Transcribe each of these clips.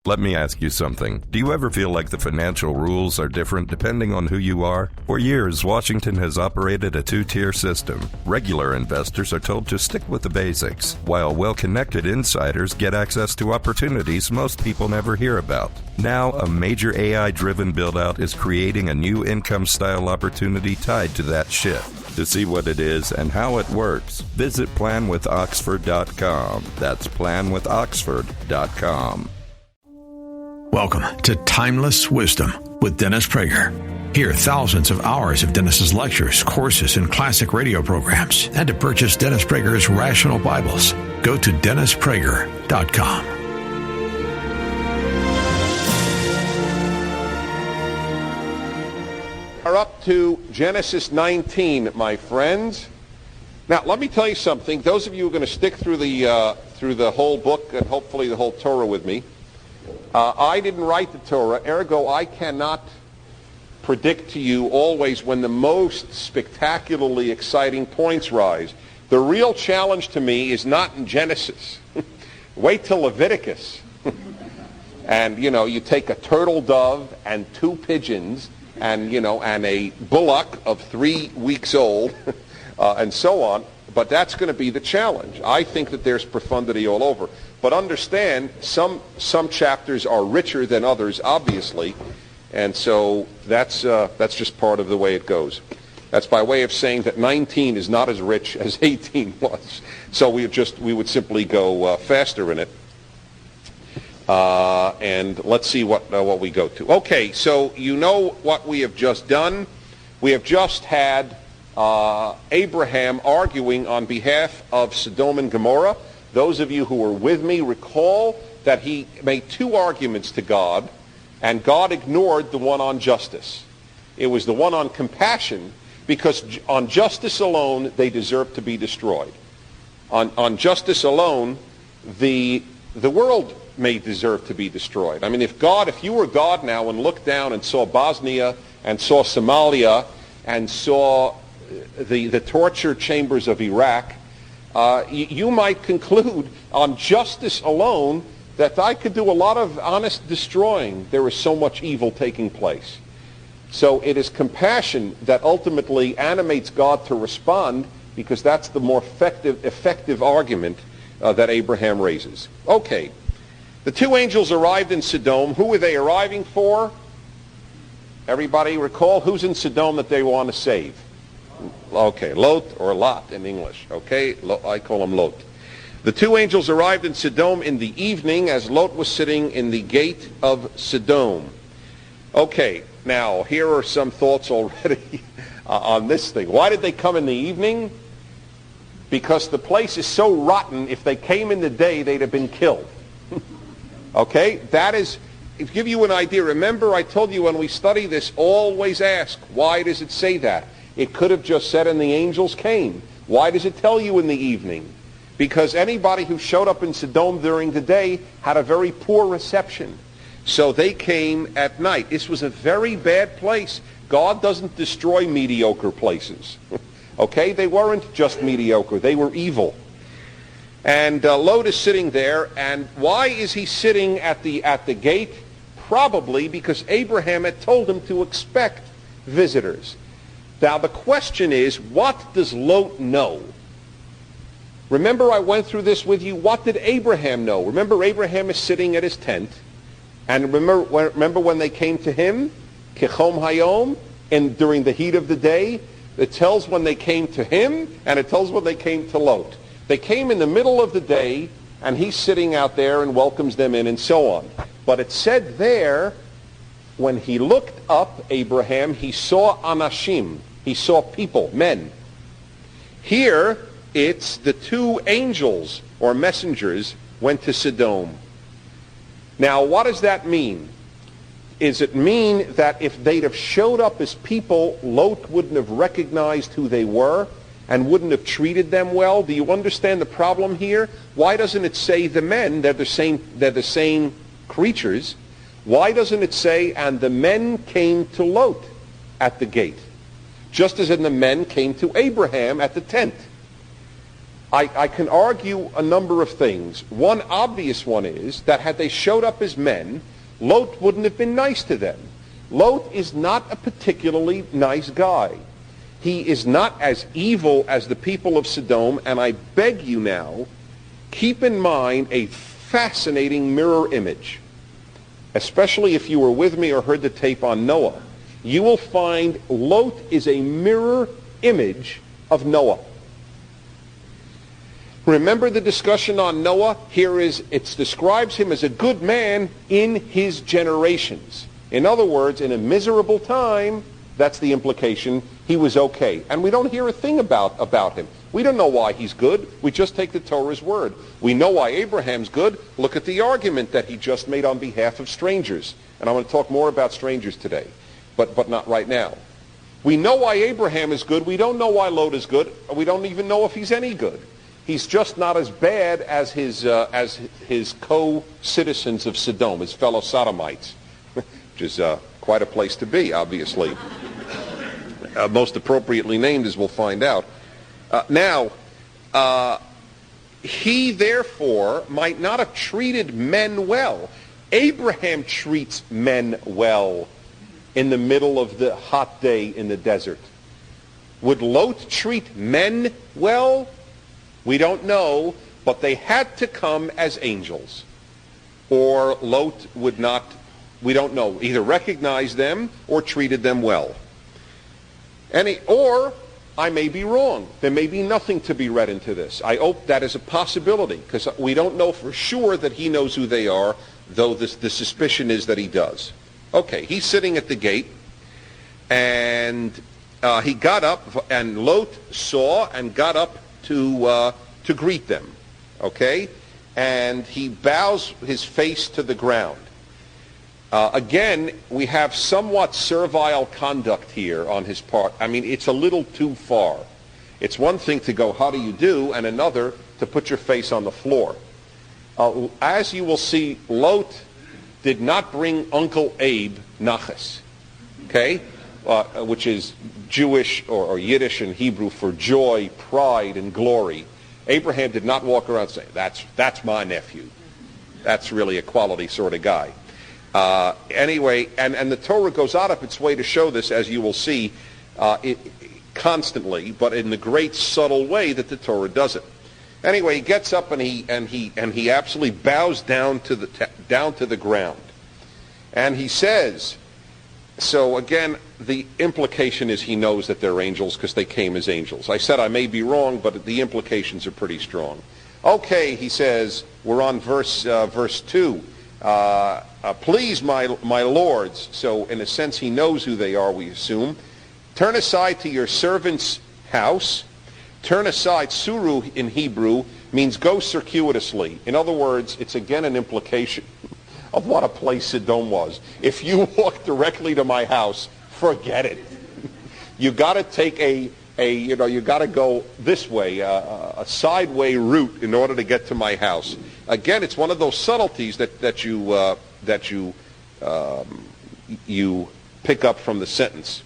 Let me ask you something. Do you ever feel like the financial rules are different depending on who you are? For years, Washington has operated a two-tier system. Regular investors are told to stick with the basics, while well-connected insiders get access to opportunities most people never hear about. Now, a major AI-driven build-out is creating a new income-style opportunity tied to that shift. To see what it is and how it works, visit planwithoxford.com. That's planwithoxford.com. Welcome to Timeless Wisdom with Dennis Prager. Hear thousands of hours of Dennis's lectures, courses, and classic radio programs. And to purchase Dennis Prager's Rational Bibles, go to DennisPrager.com. We're up to Genesis 19, my friends. Now, let me tell you something. Those of you who are going to stick through the whole book and hopefully the whole Torah with me, I didn't write the Torah, ergo I cannot predict to you always when the most spectacularly exciting points rise. The real challenge to me is not in Genesis. Wait till Leviticus. And, you take a turtle dove and two pigeons and, and a bullock of 3 weeks old and so on. But that's going to be the challenge. I think that there's profundity all over. But understand, some chapters are richer than others, obviously, and so that's just part of the way it goes. That's by way of saying that 19 is not as rich as 18 was. So we would simply go faster in it, and let's see what we go to. Okay, so you know what we have just done. We have just had Abraham arguing on behalf of Sodom and Gomorrah. Those of you who were with me recall that he made two arguments to God, and God ignored the one on justice. It was the one on compassion, because on justice alone, they deserve to be destroyed. On justice alone, the world may deserve to be destroyed. I mean, if you were God now and looked down and saw Bosnia and saw Somalia and saw the torture chambers of Iraq, you might conclude on justice alone that I could do a lot of honest destroying. There is so much evil taking place. So it is compassion that ultimately animates God to respond, because that's the more effective argument that Abraham raises. Okay, the two angels arrived in Sodom. Who were they arriving for? Everybody recall who's in Sodom that they want to save? Okay, Lot or Lot in English. Okay, I call him Lot. The two angels arrived in Sodom in the evening as Lot was sitting in the gate of Sodom. Okay, now here are some thoughts already on this thing. Why did they come in the evening? Because the place is so rotten, if they came in the day, they'd have been killed. Okay, that is, to give you an idea, remember I told you when we study this, always ask, why does it say that? It could have just said, and the angels came. Why does it tell you in the evening? Because anybody who showed up in Sodom during the day had a very poor reception. So they came at night. This was a very bad place. God doesn't destroy mediocre places. Okay? They weren't just mediocre. They were evil. And Lot is sitting there. And why is he sitting at the gate? Probably because Abraham had told him to expect visitors. Now the question is, what does Lot know? Remember I went through this with you. What did Abraham know? Remember Abraham is sitting at his tent. And remember when they came to him? Kechom Hayom, and during the heat of the day. It tells when they came to him, and it tells when they came to Lot. They came in the middle of the day, and he's sitting out there and welcomes them in and so on. But it said there, when he looked up, Abraham, he saw anashim. He saw people, men. Here, it's the two angels or messengers went to Sodom. Now, what does that mean? Does it mean that if they'd have showed up as people, Lot wouldn't have recognized who they were and wouldn't have treated them well? Do you understand the problem here? Why doesn't it say the men? They're the same creatures. Why doesn't it say, and the men came to Lot at the gate? Just as in the men came to Abraham at the tent. I can argue a number of things. One obvious one is that had they showed up as men, Lot wouldn't have been nice to them. Lot is not a particularly nice guy. He is not as evil as the people of Sodom, and I beg you now, keep in mind a fascinating mirror image. Especially if you were with me or heard the tape on Noah. You will find Lot is a mirror image of Noah. Remember the discussion on Noah? It describes him as a good man in his generations. In other words, in a miserable time, that's the implication, he was okay. And we don't hear a thing about him. We don't know why he's good. We just take the Torah's word. We know why Abraham's good. Look at the argument that he just made on behalf of strangers. And I want to talk more about strangers today, but not right now. We know why Abraham is good. We don't know why Lot is good. We don't even know if he's any good. He's just not as bad as his co-citizens of Sodom, his fellow Sodomites, which is quite a place to be, obviously. Most appropriately named, as we'll find out. He therefore might not have treated men well. Abraham treats men well in the middle of the hot day in the desert. Would Lot treat men well? We don't know, but they had to come as angels. Or Lot would not, we don't know, either recognize them or treated them well. Or I may be wrong. There may be nothing to be read into this. I hope that is a possibility, because we don't know for sure that he knows who they are, though the suspicion is that he does. Okay, he's sitting at the gate, and he got up, and Lot saw and got up to greet them. Okay? And he bows his face to the ground. Again, we have somewhat servile conduct here on his part. I mean, it's a little too far. It's one thing to go, how do you do, and another to put your face on the floor. As you will see, Lot did not bring Uncle Abe Nachas, okay, which is Jewish or Yiddish in Hebrew for joy, pride, and glory. Abraham did not walk around saying, that's my nephew. That's really a quality sort of guy. Anyway, and the Torah goes out of its way to show this, as you will see, constantly, but in the great subtle way that the Torah does it. Anyway, he gets up and he absolutely bows down to the ground, and he says. So again, the implication is he knows that they're angels because they came as angels. I said I may be wrong, but the implications are pretty strong. Okay, he says. We're on verse 2. Please, my lords. So in a sense, he knows who they are, we assume. Turn aside to your servant's house. Turn aside, suru in Hebrew means go circuitously. In other words, it's again an implication of what a place Sodom was. If you walk directly to my house, forget it. You got to take you got to go this way, a sideway route in order to get to my house. Again, it's one of those subtleties that you pick up from the sentence.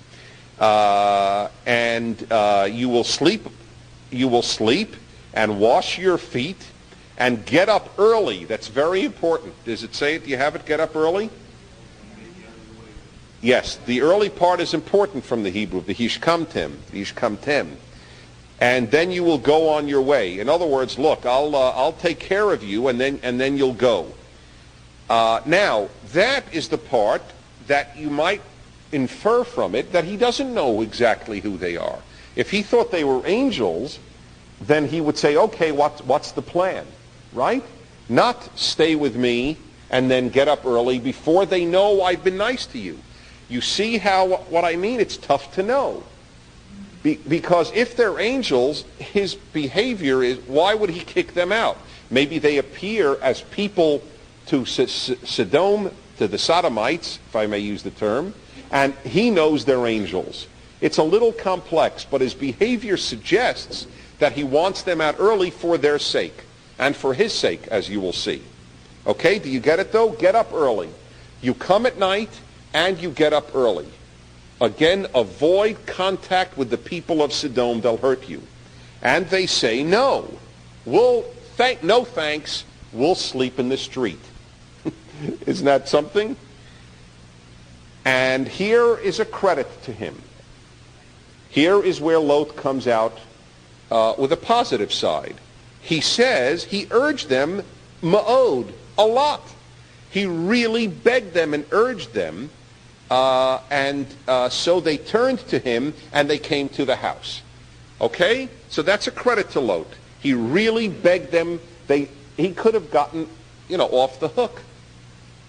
You will sleep and wash your feet and get up early. That's very important. Does it say it? Do you have it? Get up early? Yes, the early part is important from the Hebrew, the hishkamtem. And then you will go on your way. In other words, look, I'll take care of you, and then you'll go. Now, that is the part that you might infer from it that he doesn't know exactly who they are. If he thought they were angels, then he would say, okay, what's the plan, right? Not stay with me and then get up early before they know I've been nice to you. You see what I mean? It's tough to know. Because if they're angels, his behavior is, why would he kick them out? Maybe they appear as people to Sodom, to the Sodomites, if I may use the term, and he knows they're angels. It's a little complex, but his behavior suggests that he wants them out early for their sake, and for his sake, as you will see. Okay, do you get it though? Get up early. You come at night, and you get up early. Again, avoid contact with the people of Sodom. They'll hurt you. And they say no. No thanks, we'll sleep in the street. Isn't that something? And here is a credit to him. Here is where Lot comes out with a positive side. He says he urged them ma'od, a lot. He really begged them and urged them, and so they turned to him and they came to the house. Okay? So that's a credit to Lot. He really begged them. He could have gotten, off the hook.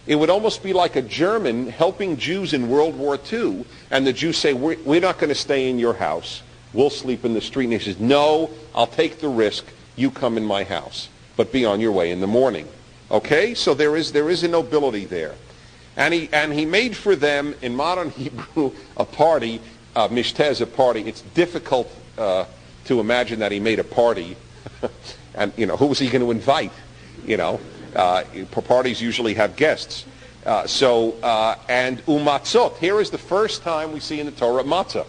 It would almost be like a German helping Jews in World War II, and the Jews say, we're not going to stay in your house. We'll sleep in the street. And he says, no, I'll take the risk. You come in my house, but be on your way in the morning. Okay? So there is a nobility there. And he made for them, in modern Hebrew, a party, mishteh, a party. It's difficult to imagine that he made a party. And, who was he going to invite? Parties usually have guests. And umatzot. Here is the first time we see in the Torah matzah.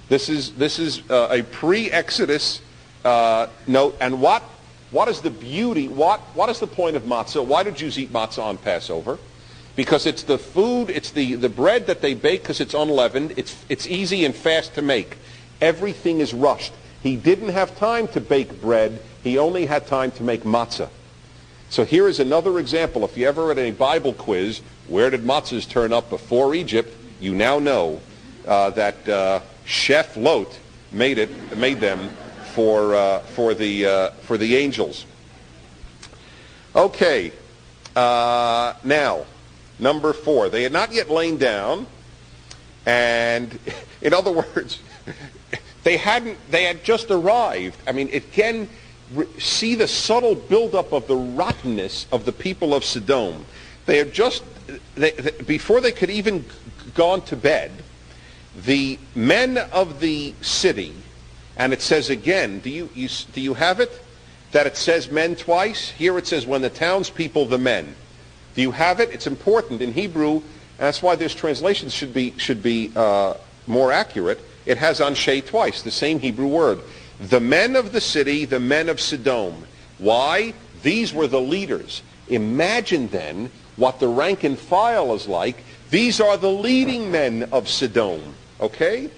This is a pre-Exodus note. And what is the beauty? What is the point of matzah? Why do Jews eat matzah on Passover? Because it's the food, it's the bread that they bake because it's unleavened. It's easy and fast to make. Everything is rushed. He didn't have time to bake bread. He only had time to make matzah. So here is another example. If you ever read a Bible quiz, where did matzahs turn up before Egypt? You now know that Chef Lot made them for the angels. Okay. Now, number 4. They had not yet lain down, and in other words, they had just arrived. I mean, it can see the subtle buildup of the rottenness of the people of Sodom. They had before they could even gone to bed, the men of the city, and it says again, do you have it? That it says men twice? Here it says when the townspeople, the men. Do you have it? It's important in Hebrew, and that's why this translation should be more accurate. It has anshe twice, the same Hebrew word. The men of the city, the men of Sodom. Why? These were the leaders. Imagine then what the rank and file is like. These are the leading men of Sodom. Okay?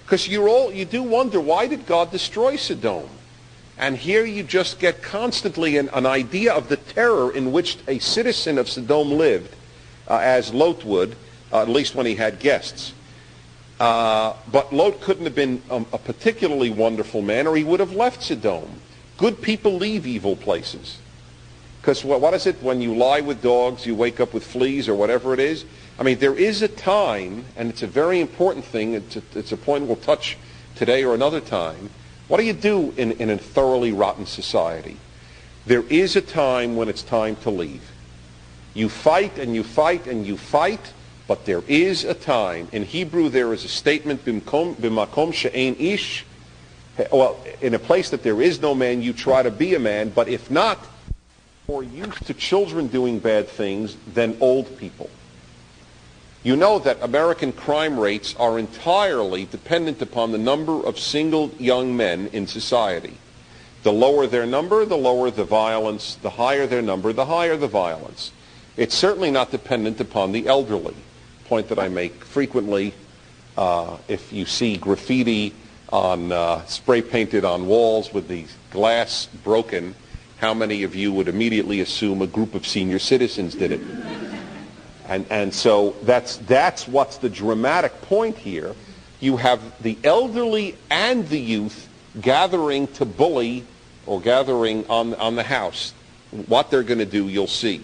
Because you do wonder, why did God destroy Sodom? And here you just get constantly an idea of the terror in which a citizen of Sodom lived, as Lot would, at least when he had guests. But Lot couldn't have been a particularly wonderful man, or he would have left Sodom. Good people leave evil places. Because what is it? When you lie with dogs, you wake up with fleas, or whatever it is. I mean, there is a time, and it's a very important thing, it's a point we'll touch today or another time. What do you do in a thoroughly rotten society? There is a time when it's time to leave. You fight and you fight and you fight, but there is a time. In Hebrew, there is a statement, b'makom she'ein ish. Well, in a place that there is no man, you try to be a man, but if not, more used to children doing bad things than old people. You know that American crime rates are entirely dependent upon the number of single young men in society. The lower their number, the lower the violence. The higher their number, the higher the violence. It's certainly not dependent upon the elderly. Point that I make frequently. If you see graffiti on spray painted on walls with the glass broken, how many of you would immediately assume a group of senior citizens did it? And so that's what's the dramatic point here. You have the elderly and the youth gathering to bully, or gathering on the house. What they're going to do, you'll see.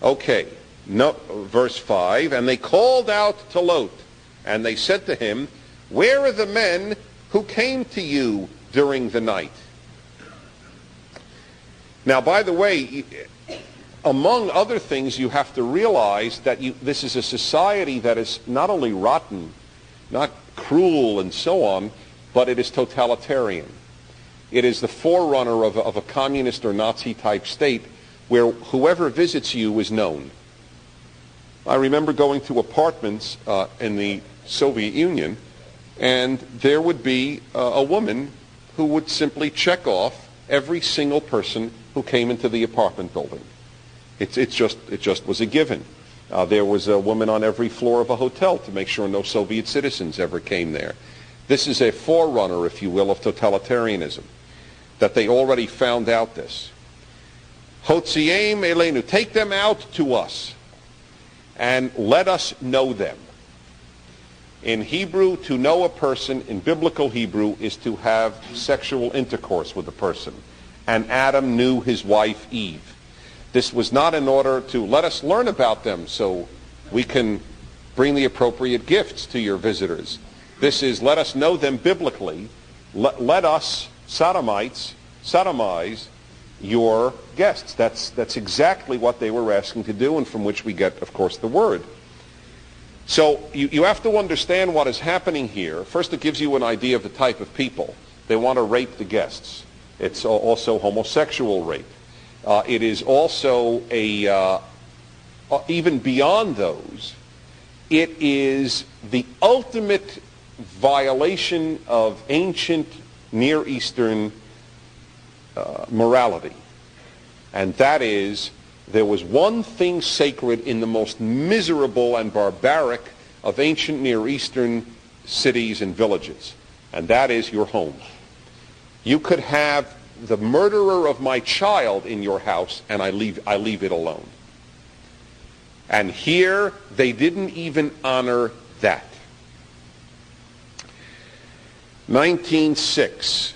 Okay, verse 5, and they called out to Lot, and they said to him, where are the men who came to you during the night? Now, by the way, among other things, you have to realize that this is a society that is not only rotten, not cruel and so on, but it is totalitarian. It is the forerunner of a communist or Nazi-type state where whoever visits you is known. I remember going to apartments in the Soviet Union, and there would be a woman who would simply check off every single person who came into the apartment building. It just was a given. There was a woman on every floor of a hotel to make sure no Soviet citizens ever came there. This is a forerunner, if you will, of totalitarianism, that they already found out this. Hotziem Elenu, take them out to us and let us know them. In Hebrew, to know a person, in biblical Hebrew, is to have sexual intercourse with a person. And Adam knew his wife Eve. This was not in order to let us learn about them so we can bring the appropriate gifts to your visitors. This is let us know them biblically. Let us, Sodomites, sodomize your guests. That's exactly what they were asking to do, and from which we get, of course, the word. So you have to understand what is happening here. First, it gives you an idea of the type of people. They want to rape the guests. It's also homosexual rape. It is also even beyond those, it is the ultimate violation of ancient Near Eastern morality. And that is, there was one thing sacred in the most miserable and barbaric of ancient Near Eastern cities and villages, and that is your home. You could have the murderer of my child in your house, and I leave it alone. And here, they didn't even honor that. 19:6.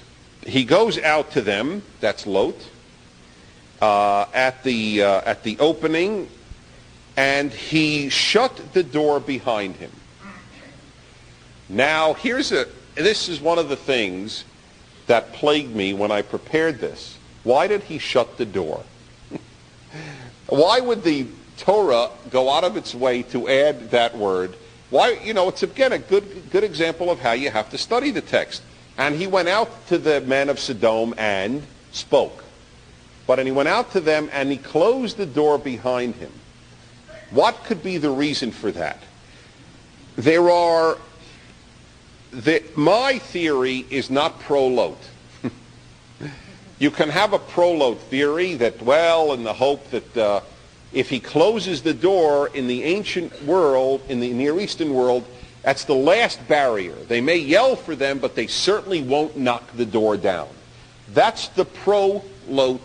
He goes out to them, that's Lot, at the opening, and he shut the door behind him. Now, this is one of the things that plagued me when I prepared this. Why did he shut the door? Why would the Torah go out of its way to add that word? Why? It's again a good example of how you have to study the text. And he went out to the men of Sodom and spoke. But he went out to them and he closed the door behind him. What could be the reason for that? My theory is not pro-Lot. You can have a pro-Lot theory that, in the hope that if he closes the door in the ancient world, in the Near Eastern world, that's the last barrier. They may yell for them, but they certainly won't knock the door down. That's the pro-Lot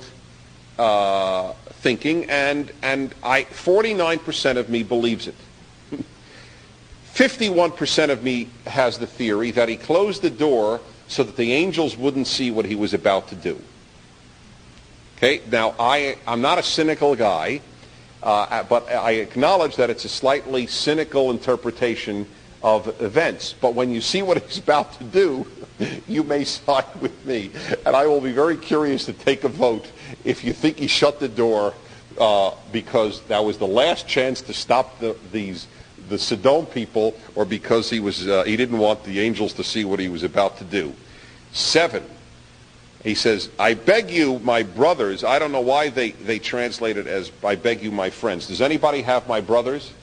thinking, and 49% of me believes it. 51% of me has the theory that he closed the door so that the angels wouldn't see what he was about to do. Okay, now I'm not a cynical guy, but I acknowledge that it's a slightly cynical interpretation of events. But when you see what he's about to do, you may side with me. And I will be very curious to take a vote if you think he shut the door because that was the last chance to stop the Sodom people, or because he didn't want the angels to see what he was about to do. 7. He says, I beg you, my brothers. I don't know why they translate it as, I beg you, my friends. Does anybody have my brothers?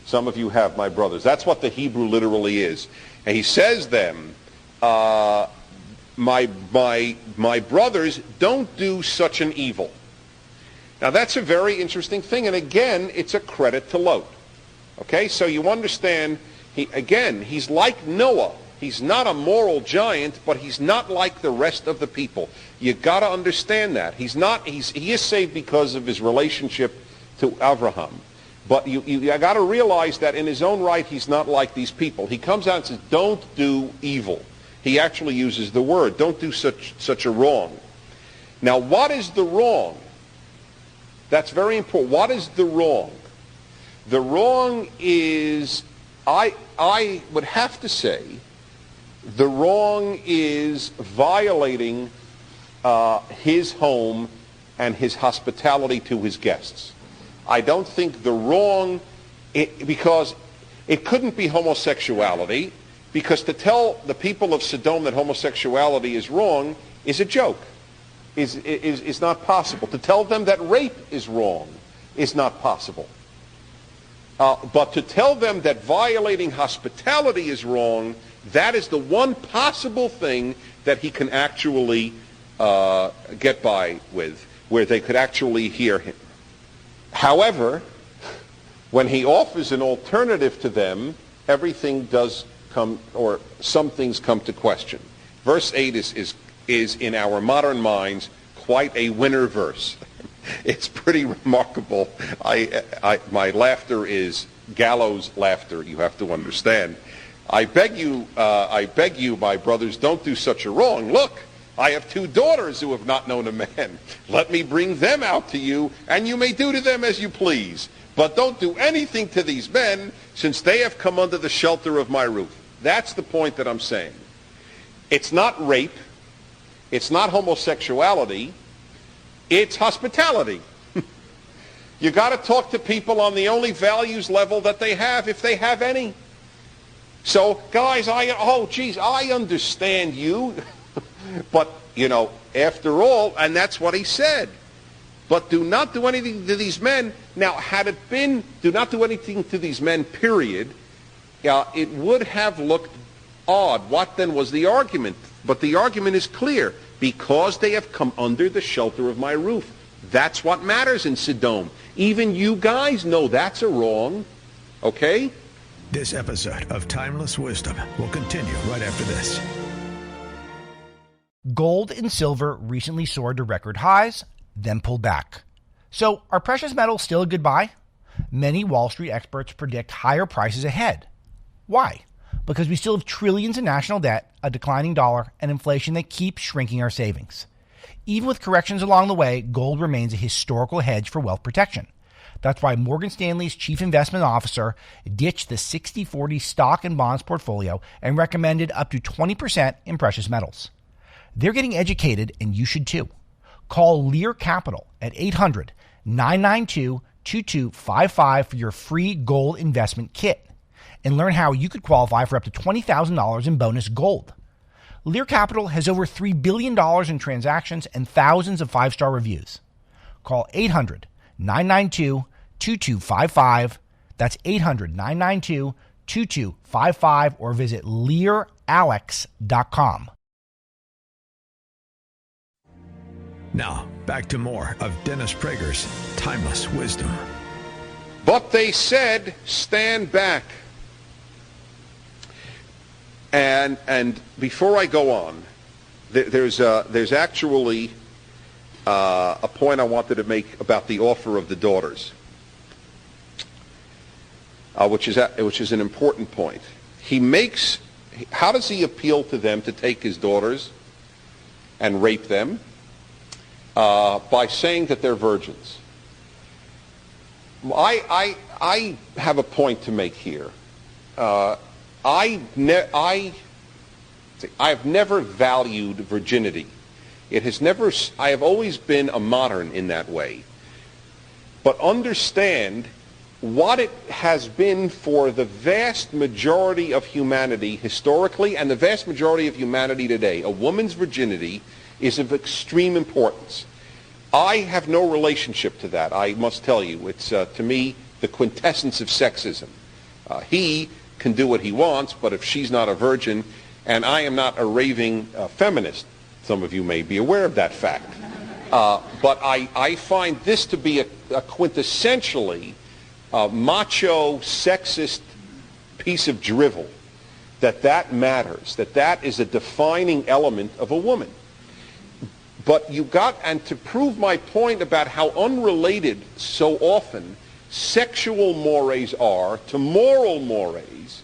Some of you have my brothers. That's what the Hebrew literally is. And he says them, my brothers, don't do such an evil. Now that's a very interesting thing, and again, it's a credit to Lot. Okay, so you understand, he's like Noah. He's not a moral giant, but he's not like the rest of the people. You got to understand that. He is saved because of his relationship to Abraham. But you got to realize that in his own right, he's not like these people. He comes out and says, don't do evil. He actually uses the word, don't do such a wrong. Now, what is the wrong? That's very important. What is the wrong? The wrong is, I would have to say, the wrong is violating his home and his hospitality to his guests. I don't think the wrong, because it couldn't be homosexuality, because to tell the people of Sodom that homosexuality is wrong is a joke, is not possible. To tell them that rape is wrong is not possible. But to tell them that violating hospitality is wrong, that is the one possible thing that he can actually get by with, where they could actually hear him. However, when he offers an alternative to them, everything does come, or some things come to question. Verse 8 is in our modern minds quite a winner verse. It's pretty remarkable. My laughter is gallows laughter, you have to understand. I beg you, my brothers, don't do such a wrong. Look, I have 2 daughters who have not known a man. Let me bring them out to you, and you may do to them as you please. But don't do anything to these men, since they have come under the shelter of my roof. That's the point that I'm saying. It's not rape. It's not homosexuality. It's hospitality. You got to talk to people on the only values level that they have, if they have any. So, guys, I understand you. But, after all, and that's what he said. But do not do anything to these men. Now, had it been, do not do anything to these men, period, it would have looked odd. What then was the argument? But the argument is clear. Because they have come under the shelter of my roof. That's what matters in Sodom. Even you guys know that's a wrong. Okay? This episode of Timeless Wisdom will continue right after this. Gold and silver recently soared to record highs, then pulled back. So are precious metals still a good buy? Many Wall Street experts predict higher prices ahead. Why? Because we still have trillions in national debt, a declining dollar, and inflation that keeps shrinking our savings. Even with corrections along the way, gold remains a historical hedge for wealth protection. That's why Morgan Stanley's chief investment officer ditched the 60-40 stock and bonds portfolio and recommended up to 20% in precious metals. They're getting educated, and you should too. Call Lear Capital at 800-992-2255 for your free gold investment kit, and learn how you could qualify for up to $20,000 in bonus gold. Lear Capital has over $3 billion in transactions and thousands of 5-star reviews. Call 800-992-2255. That's 800-992-2255, or visit LearAlex.com. Now, back to more of Dennis Prager's Timeless Wisdom. But they said, stand back. And before I go on, there's actually a point I wanted to make about the offer of the daughters, which is an important point. How does he appeal to them to take his daughters and rape them? By saying that they're virgins. I have a point to make here. I've never valued virginity. I have always been a modern in that way. But understand what it has been for the vast majority of humanity historically, and the vast majority of humanity today. A woman's virginity is of extreme importance. I have no relationship to that, I must tell you. It's, to me, the quintessence of sexism. He can do what he wants, but if she's not a virgin, and I am not a raving feminist, some of you may be aware of that fact, but I find this to be a quintessentially macho, sexist piece of drivel, that matters, that is a defining element of a woman. But and to prove my point about how unrelated so often sexual mores are to moral mores,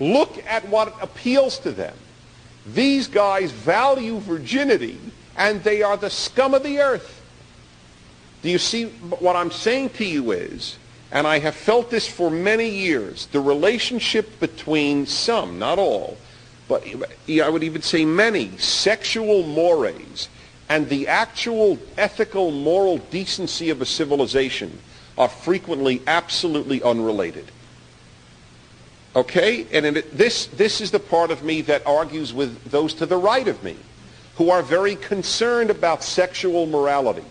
look at what appeals to them. These guys value virginity, and they are the scum of the earth. Do you see what I'm saying to you is, and I have felt this for many years, the relationship between some, not all, but I would even say many, sexual mores and the actual ethical, moral decency of a civilization are frequently absolutely unrelated. Okay? And this is the part of me that argues with those to the right of me, who are very concerned about sexual morality.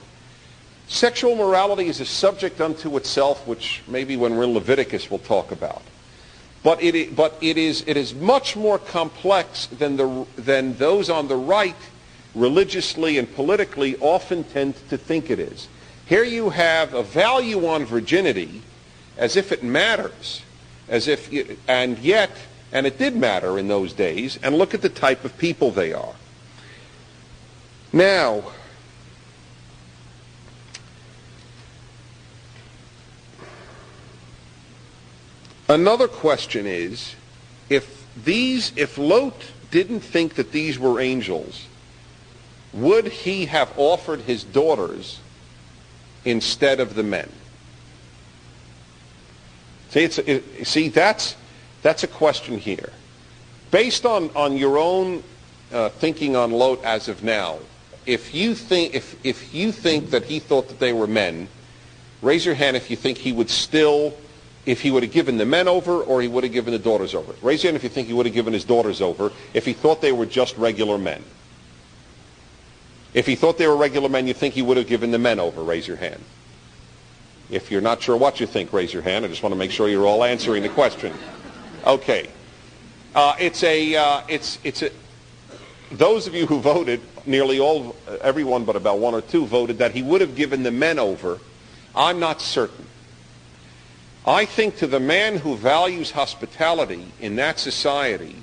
Sexual morality is a subject unto itself, which maybe when we're in Leviticus we'll talk about. But it is much more complex than those on the right religiously and politically often tend to think it is. Here you have a value on virginity as if it matters, and it did matter in those days, and look at the type of people they are. Now, another question is, if Lot didn't think that these were angels, would he have offered his daughters instead of the men? See, that's a question here. Based on your own thinking on Lot as of now, if you think that he thought that they were men, raise your hand if you think he would if he would have given the men over or he would have given the daughters over. Raise your hand if you think he would have given his daughters over if he thought they were just regular men. If he thought they were regular men, you think he would have given the men over. Raise your hand. If you're not sure what you think, raise your hand. I just want to make sure you're all answering the question. Okay. Those of you who voted, everyone but about one or two voted that he would have given the men over. I'm not certain. I think to the man who values hospitality in that society,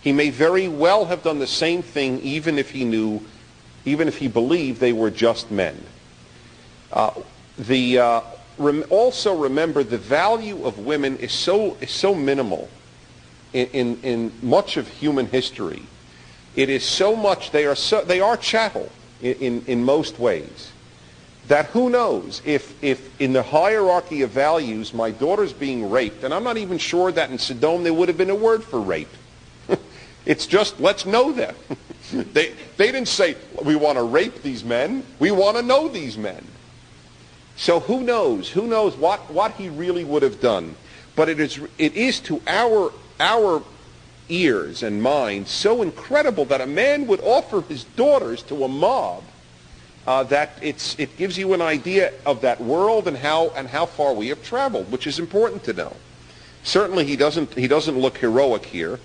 he may very well have done the same thing even if he believed they were just men. Also remember, the value of women is so minimal in much of human history. It is so much, they are chattel in most ways, that who knows if in the hierarchy of values my daughter's being raped, and I'm not even sure that in Sodom there would have been a word for rape. It's just, let's know them. They didn't say, we want to rape these men, we want to know these men. So who knows what he really would have done. But it is to our ears and minds so incredible that a man would offer his daughters to a mob, that it gives you an idea of that world and how far we have traveled, which is important to know. Certainly he doesn't look heroic here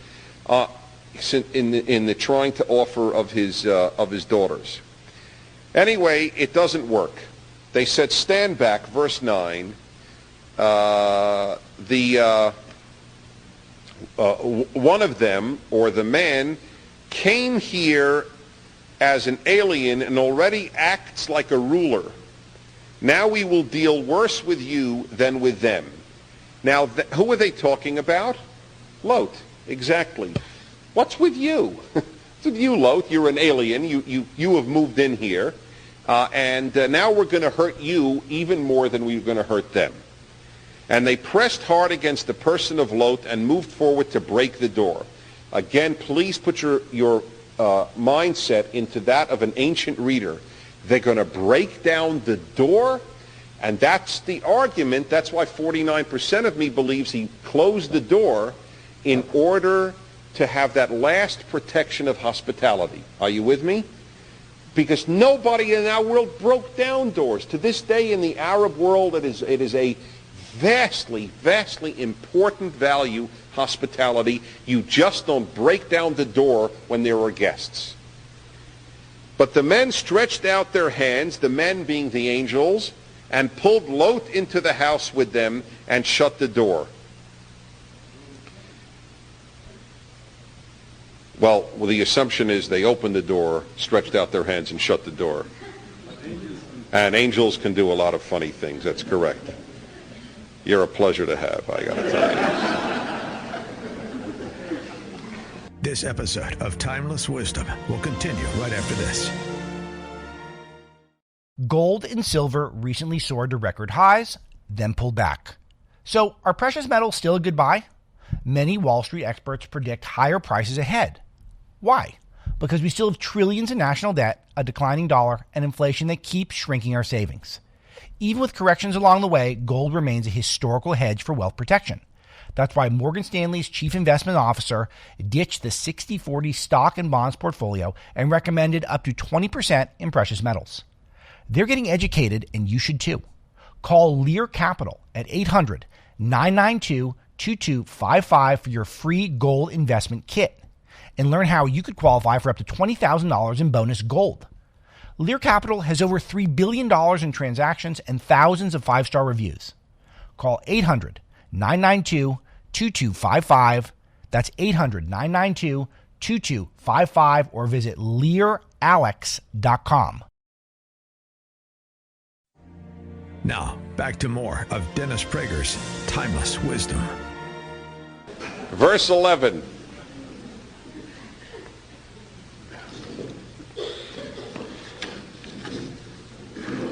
in the trying to offer of his daughters. Anyway, it doesn't work. They said, stand back, verse 9. One of them, or the man, came here as an alien and already acts like a ruler. Now we will deal worse with you than with them. Now, who are they talking about? Lot, exactly. What's with you? What's with you, Lot? You're an alien. You have moved in here. And now we're going to hurt you even more than we were going to hurt them. And they pressed hard against the person of Lot and moved forward to break the door. Again, please put your mindset into that of an ancient reader. They're going to break down the door, and that's the argument. That's why 49% of me believes he closed the door in order to have that last protection of hospitality. Are you with me? Because nobody in our world broke down doors. To this day in the Arab world, it is a vastly, vastly important value, hospitality. You just don't break down the door when there are guests. But the men stretched out their hands, the men being the angels, and pulled Lot into the house with them and shut the door. Well, the assumption is they opened the door, stretched out their hands, and shut the door. And angels can do a lot of funny things. That's correct. You're a pleasure to have, I got to tell you. This episode of Timeless Wisdom will continue right after this. Gold and silver recently soared to record highs, then pulled back. So are precious metals still a good buy? Many Wall Street experts predict higher prices ahead. Why? Because we still have trillions in national debt, a declining dollar, and inflation that keeps shrinking our savings. Even with corrections along the way, gold remains a historical hedge for wealth protection. That's why Morgan Stanley's chief investment officer ditched the 60-40 stock and bonds portfolio and recommended up to 20% in precious metals. They're getting educated, and you should too. Call Lear Capital at 800-992-2255 for your free gold investment kit. and learn how you could qualify for up to $20,000 in bonus gold. Lear Capital has over $3 billion in transactions and thousands of 5-star reviews. Call 800-992-2255. That's 800-992-2255 or visit LearAlex.com. Now, back to more of Dennis Prager's Timeless Wisdom. Verse 11.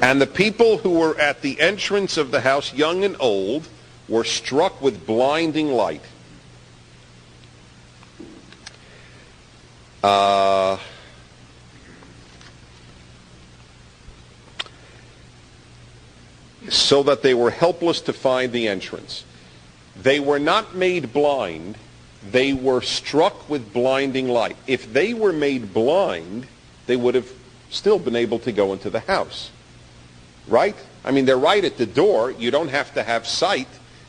And the people who were at the entrance of the house, young and old, were struck with blinding light. So that they were helpless to find the entrance. They were not made blind. They were struck with blinding light. If they were made blind, they would have still been able to go into the house. Right? I mean, they're right at the door. You don't have to have sight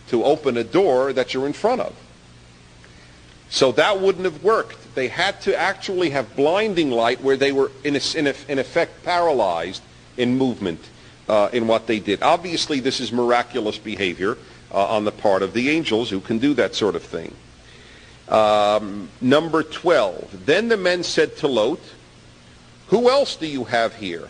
to open a door that you're in front of. So that wouldn't have worked. They had to actually have blinding light where they were, in effect, paralyzed in movement in what they did. Obviously, this is miraculous behavior on the part of the angels who can do that sort of thing. Number 12. Then the men said to Lot, "Who else do you have here?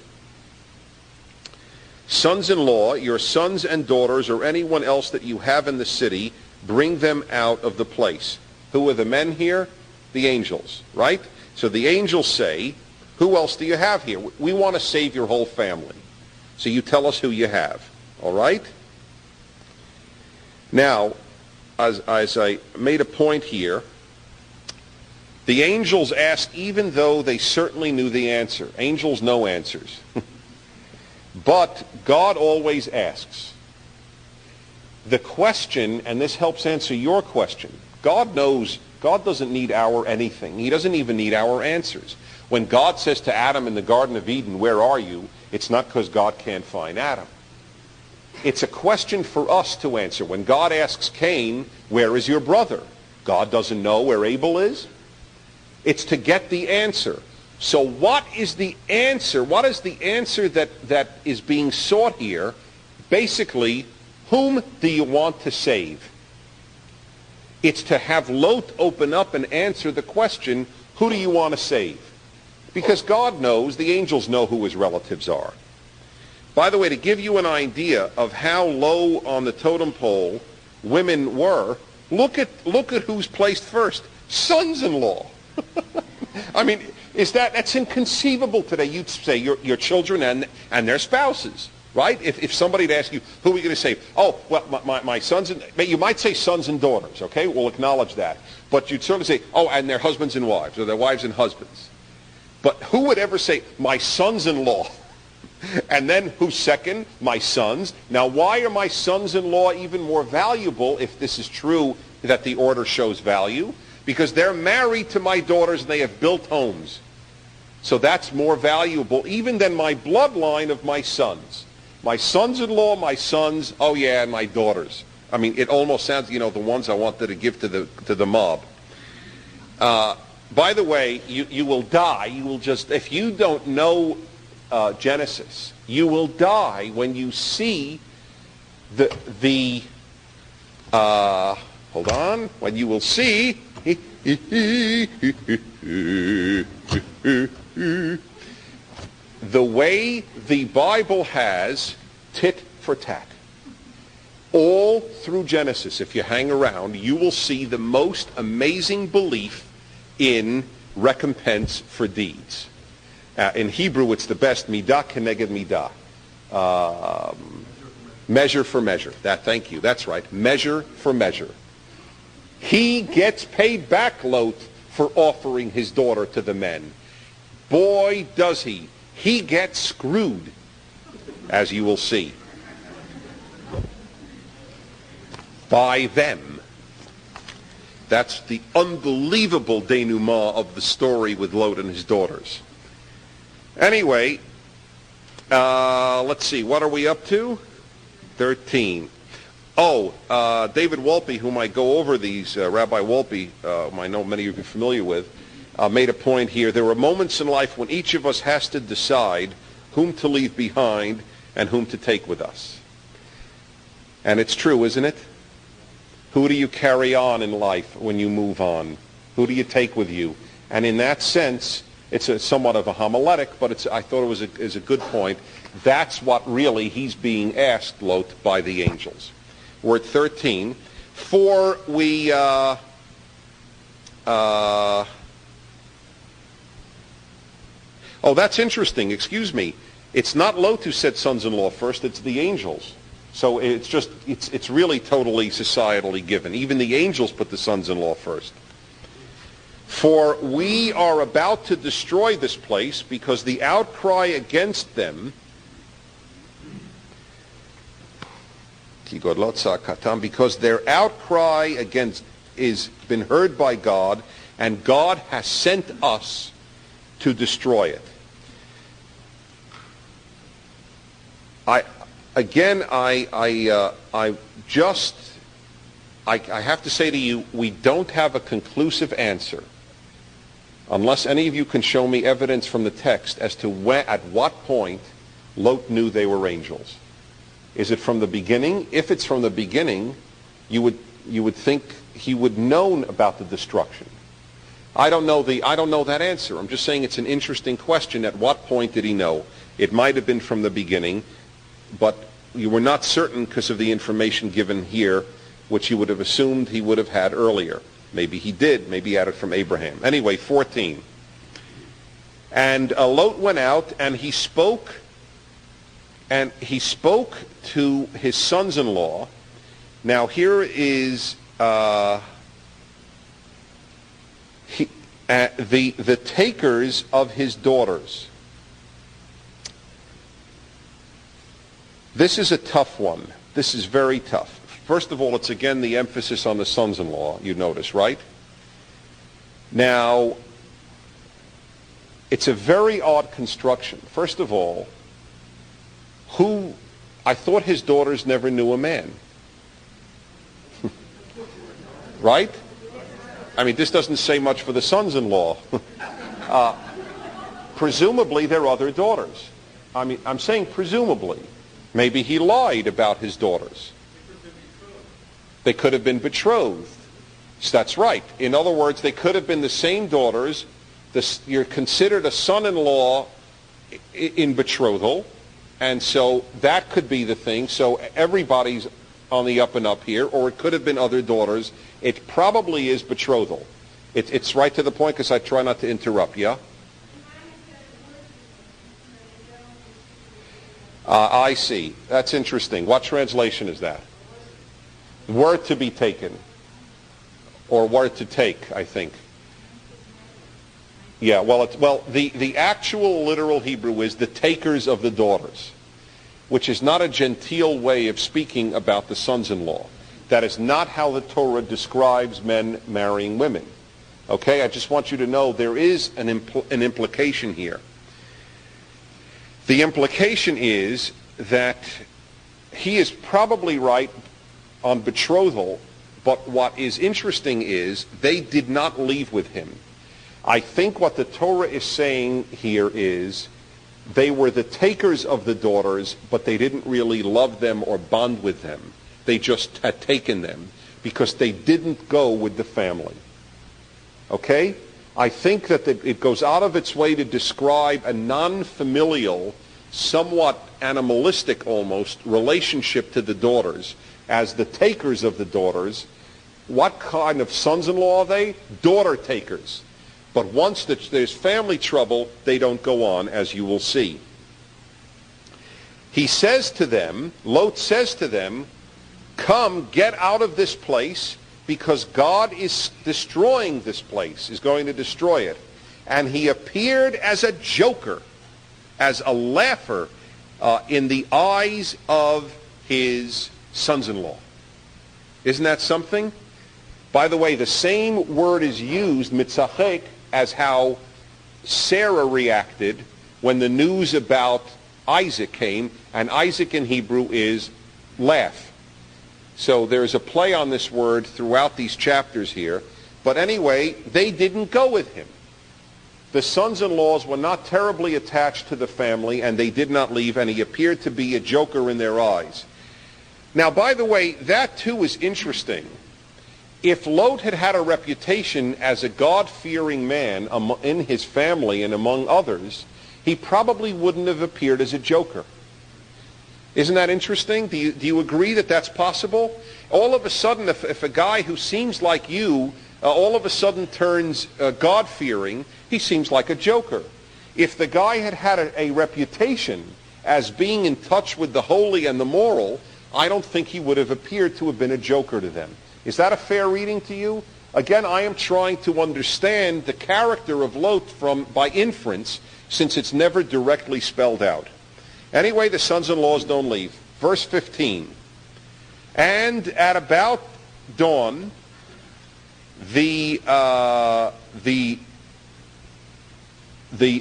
Sons-in-law, your sons and daughters, or anyone else that you have in the city, bring them out of the place." Who are the men here? The angels, right? So the angels say, "Who else do you have here? We want to save your whole family. So you tell us who you have." All right? Now, as I made a point here, the angels asked even though they certainly knew the answer. Angels know answers. But God always asks. The question, and this helps answer your question, God knows, God doesn't need our anything. He doesn't even need our answers. When God says to Adam in the Garden of Eden, "Where are you?" it's not because God can't find Adam. It's a question for us to answer. When God asks Cain, "Where is your brother?" God doesn't know where Abel is. It's to get the answer. So what is the answer? What is the answer that is being sought here? Basically, whom do you want to save? It's to have Lot open up and answer the question, who do you want to save? Because God knows, the angels know who his relatives are. By the way, to give you an idea of how low on the totem pole women were, look at who's placed first. Sons-in-law. I mean, that's inconceivable today. You'd say your children and their spouses, right? If somebody would ask you, who are we going to save? Oh, well, my sons and, you might say sons and daughters, okay? We'll acknowledge that. But you'd certainly say, oh, and their husbands and wives, or their wives and husbands. But who would ever say, my sons-in-law? And then who's second? My sons. Now, why are my sons-in-law even more valuable if this is true that the order shows value? Because they're married to my daughters and they have built homes. So that's more valuable even than my bloodline of my sons. My sons-in-law, my sons, oh yeah, and my daughters. I mean, it almost sounds, the ones I wanted to give to the mob. By the way, you will die. You will just, if you don't know Genesis, you will die when you see hold on, when you will see the way the Bible has tit for tat. All through Genesis, if you hang around, you will see the most amazing belief in recompense for deeds. In Hebrew, it's the best, midah keneged midah. Measure for measure. Thank you. That's right. Measure for measure. He gets paid back, Lot, for offering his daughter to the men. Boy, does he. He gets screwed, as you will see, by them. That's the unbelievable denouement of the story with Lot and his daughters. Anyway, let's see. What are we up to? 13. Oh, David Wolpe, whom I go over these, Rabbi Wolpe, whom I know many of you are familiar with, made a point here. There are moments in life when each of us has to decide whom to leave behind and whom to take with us. And it's true, isn't it? Who do you carry on in life when you move on? Who do you take with you? And in that sense, it's somewhat of a homiletic, but I thought it was a good point. That's what really he's being asked, Lot, by the angels. We're at 13. For we... oh, that's interesting. Excuse me. It's not Lot who said sons-in-law first. It's the angels. So it's really totally societally given. Even the angels put the sons-in-law first. For we are about to destroy this place because the outcry against them, because their outcry against is been heard by God, and God has sent us to destroy it. I have to say to you, we don't have a conclusive answer unless any of you can show me evidence from the text as to at what point Lot knew they were angels. Is it from the beginning? If it's from the beginning, you would think he would known about the destruction. I don't know that answer. I'm just saying it's an interesting question. At what point did he know? It might have been from the beginning, but you were not certain because of the information given here, which you would have assumed he would have had earlier. Maybe he did. Maybe he had it from Abraham. Anyway, 14. And Lot went out, and he spoke to his sons-in-law. Now here is the takers of his daughters. This is a tough one. This is very tough. First of all, it's again the emphasis on the sons-in-law, you notice, right? Now, it's a very odd construction. First of all, I thought his daughters never knew a man. Right? I mean, this doesn't say much for the sons-in-law. Presumably, they're other daughters. I mean, I'm saying presumably. Maybe he lied about his daughters. They could have been betrothed. So that's right. In other words, they could have been the same daughters. You're considered a son-in-law in betrothal, and so that could be the thing. So everybody's on the up and up here, or it could have been other daughters. It probably is betrothal. It's right to the point because I try not to interrupt. Yeah? I see. That's interesting. What translation is that? Word to be taken. Or word to take, I think. Yeah, the actual literal Hebrew is the takers of the daughters, which is not a genteel way of speaking about the sons-in-law. That is not how the Torah describes men marrying women. Okay, I just want you to know there is an implication here. The implication is that he is probably right on betrothal, but what is interesting is they did not leave with him. I think what the Torah is saying here is they were the takers of the daughters, but they didn't really love them or bond with them. They just had taken them because they didn't go with the family. Okay? I think that it goes out of its way to describe a non-familial, somewhat animalistic almost, relationship to the daughters as the takers of the daughters. What kind of sons-in-law are they? Daughter takers. But once there's family trouble, they don't go on, as you will see. He says to them, Lot says to them, come, get out of this place, because God is destroying this place, is going to destroy it. And he appeared as a joker, as a laugher in the eyes of his sons-in-law. Isn't that something? By the way, the same word is used, mitzachek, as how Sarah reacted when the news about Isaac came, and Isaac in Hebrew is laugh. So there's a play on this word throughout these chapters here. But anyway, they didn't go with him. The sons-in-laws were not terribly attached to the family, and they did not leave, and he appeared to be a joker in their eyes. Now, by the way, that too is interesting. If Lot had had a reputation as a God-fearing man in his family and among others, he probably wouldn't have appeared as a joker. Isn't that interesting? Do you agree that that's possible? All of a sudden, if a guy who seems like you all of a sudden turns God-fearing, he seems like a joker. If the guy had had a reputation as being in touch with the holy and the moral, I don't think he would have appeared to have been a joker to them. Is that a fair reading to you? Again, I am trying to understand the character of Lot by inference, since it's never directly spelled out. Anyway, the sons-in-laws don't leave. Verse 15. And at about dawn, the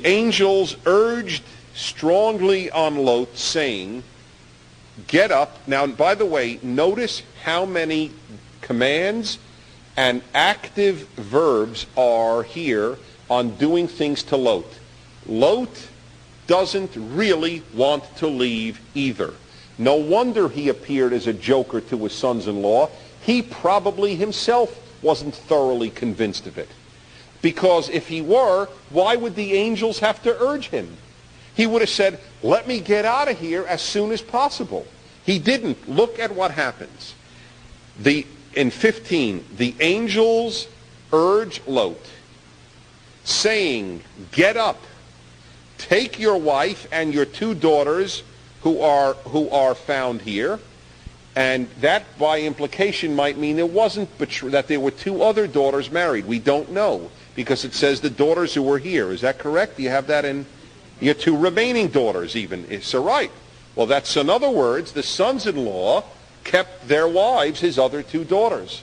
angels urged strongly on Lot, saying, get up. Now, by the way, notice how many commands and active verbs are here on doing things to Lot. Lot doesn't really want to leave either. No wonder he appeared as a joker to his sons-in-law. He probably himself wasn't thoroughly convinced of it. Because if he were, why would the angels have to urge him? He would have said, let me get out of here as soon as possible. He didn't. Look at what happens. In 15, the angels urge Lot, saying, get up, take your wife and your 2 daughters who are found here. And that, by implication, might mean it wasn't that there were 2 other daughters married. We don't know, because it says the daughters who were here. Is that correct? Do you have that in your 2 remaining daughters even? It's so right. Well, that's, in other words, the sons-in-law kept their wives, his other 2 daughters.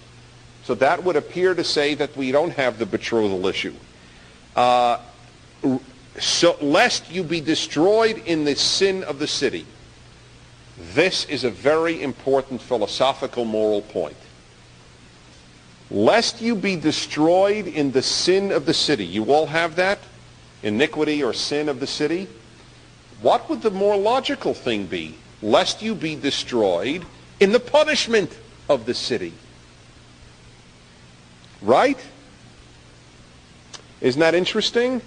So that would appear to say that we don't have the betrothal issue. So lest you be destroyed in the sin of the city. This is a very important philosophical moral point. Lest you be destroyed in the sin of the city. You all have that? Iniquity or sin of the city? What would the more logical thing be? Lest you be destroyed in the punishment of the city. Right? Isn't that interesting?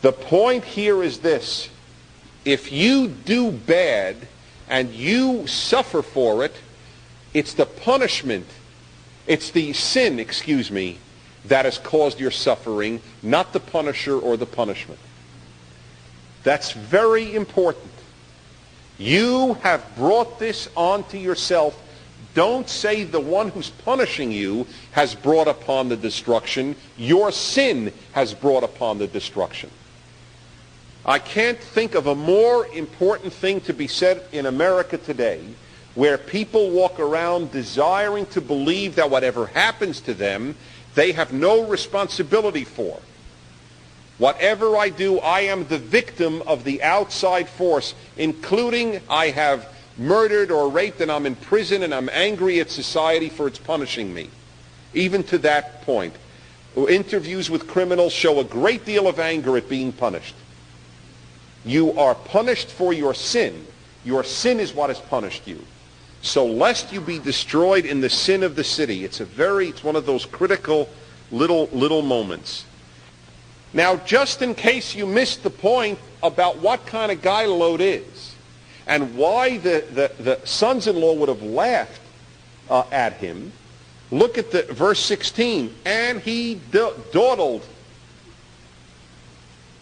The point here is this. If you do bad and you suffer for it, it's the punishment, it's the sin, that has caused your suffering, not the punisher or the punishment. That's very important. You have brought this onto yourself. Don't say the one who's punishing you has brought upon the destruction. Your sin has brought upon the destruction. I can't think of a more important thing to be said in America today, where people walk around desiring to believe that whatever happens to them, they have no responsibility for. Whatever I do, I am the victim of the outside force, including I have murdered or raped and I'm in prison and I'm angry at society for its punishing me. Even to that point. Interviews with criminals show a great deal of anger at being punished. You are punished for your sin. Your sin is what has punished you. So lest you be destroyed in the sin of the city. It's one of those critical little moments. Now, just in case you missed the point about what kind of guy Lot is and why the sons-in-law would have laughed at him, look at the verse 16. And he dawdled.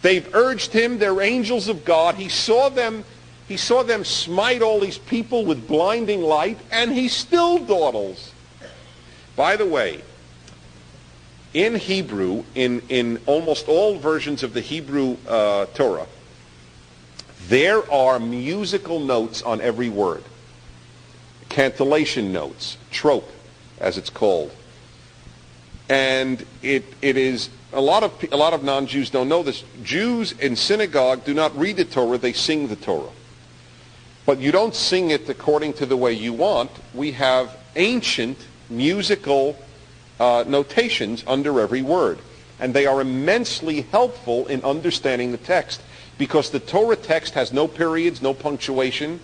They've urged him, they're angels of God. He saw them smite all these people with blinding light, and he still dawdles. By the way, in Hebrew, in almost all versions of the Hebrew Torah, there are musical notes on every word. Cantillation notes, trope, as it's called. And it is... A lot of non-Jews don't know this. Jews in synagogue do not read the Torah, they sing the Torah. But you don't sing it according to the way you want. We have ancient musical notations under every word. and they are immensely helpful in understanding the text, because the Torah text has no periods, no punctuation,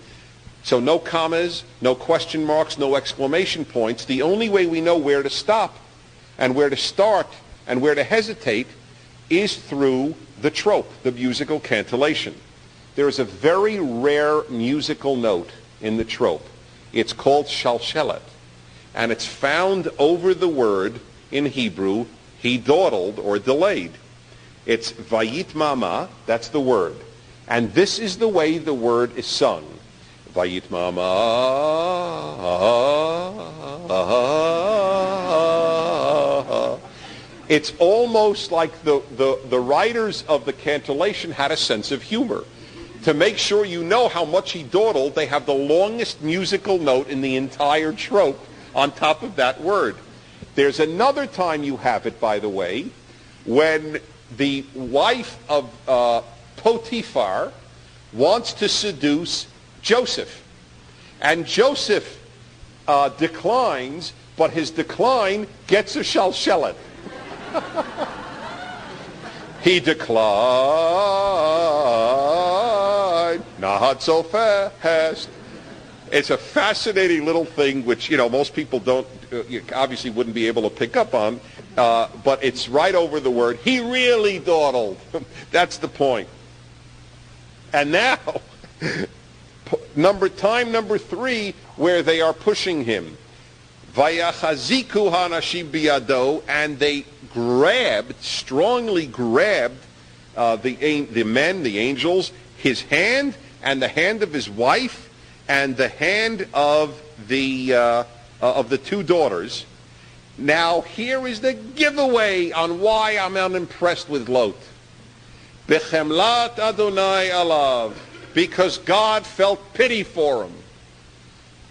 so no commas, no question marks, no exclamation points. The only way we know where to stop and where to start and where to hesitate is through the trope, the musical cantillation. There is a very rare musical note in the trope. It's called shalshelet, and it's found over the word in Hebrew, he dawdled or delayed. It's vayit mama, that's the word. And this is the way the word is sung. Vayit mama. It's almost like the writers of the cantillation had a sense of humor. To make sure you know how much he dawdled, they have the longest musical note in the entire trope on top of that word. There's another time you have it, by the way, when the wife of Potiphar wants to seduce Joseph. And Joseph declines, but his decline gets a shalshelet. He declined, not so fast. It's a fascinating little thing which, most people obviously wouldn't be able to pick up on, but it's right over the word. He really dawdled. That's the point. And now, number 3, where they are pushing him. Vayachaziku hanashim biyado, and they strongly grabbed the men, the angels, his hand and the hand of his wife and the hand of the 2 daughters. Now here is the giveaway on why I'm unimpressed with Lot. Bechemlat Adonai alav, because God felt pity for him.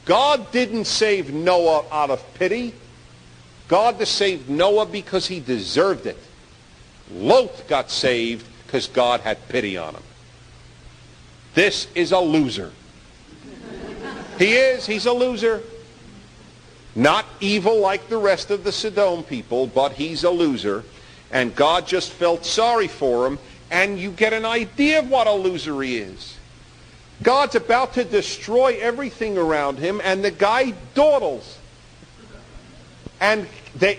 God didn't save Noah out of pity. God saved Noah because he deserved it. Lot got saved because God had pity on him. This is a loser. He's a loser. Not evil like the rest of the Sodom people, but he's a loser. And God just felt sorry for him, and you get an idea of what a loser he is. God's about to destroy everything around him, and the guy dawdles. And they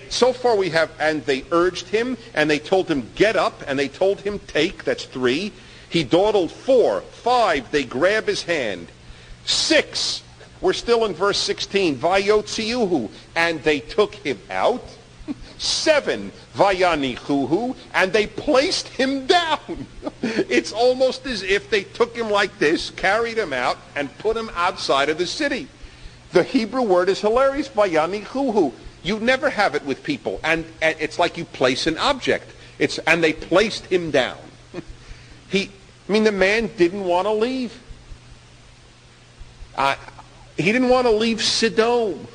urged him, and they told him, get up, and they told him, take, that's 3. He dawdled 4. 5, they grab his hand. 6, we're still in verse 16, vayotziuhu, and they took him out. 7, vayanichuhu, and they placed him down. It's almost as if they took him like this, carried him out, and put him outside of the city. The Hebrew word is hilarious, vayanichuhu. You never have it with people, and it's like you place an object. And they placed him down. The man didn't want to leave. He didn't want to leave Sodom.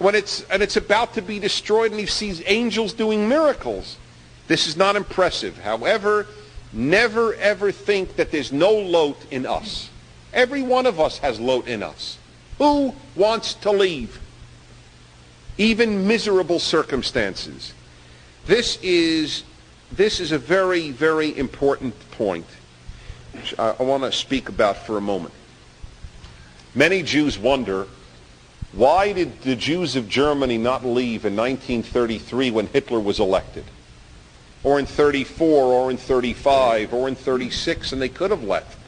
It's about to be destroyed, and he sees angels doing miracles. This is not impressive. However, never ever think that there's no Lot in us. Every one of us has Lot in us. Who wants to leave? Even miserable circumstances. This is a very, very important point, which I want to speak about for a moment. Many Jews wonder, why did the Jews of Germany not leave in 1933 when Hitler was elected? Or in 34, or in 35, or in 36, and they could have left.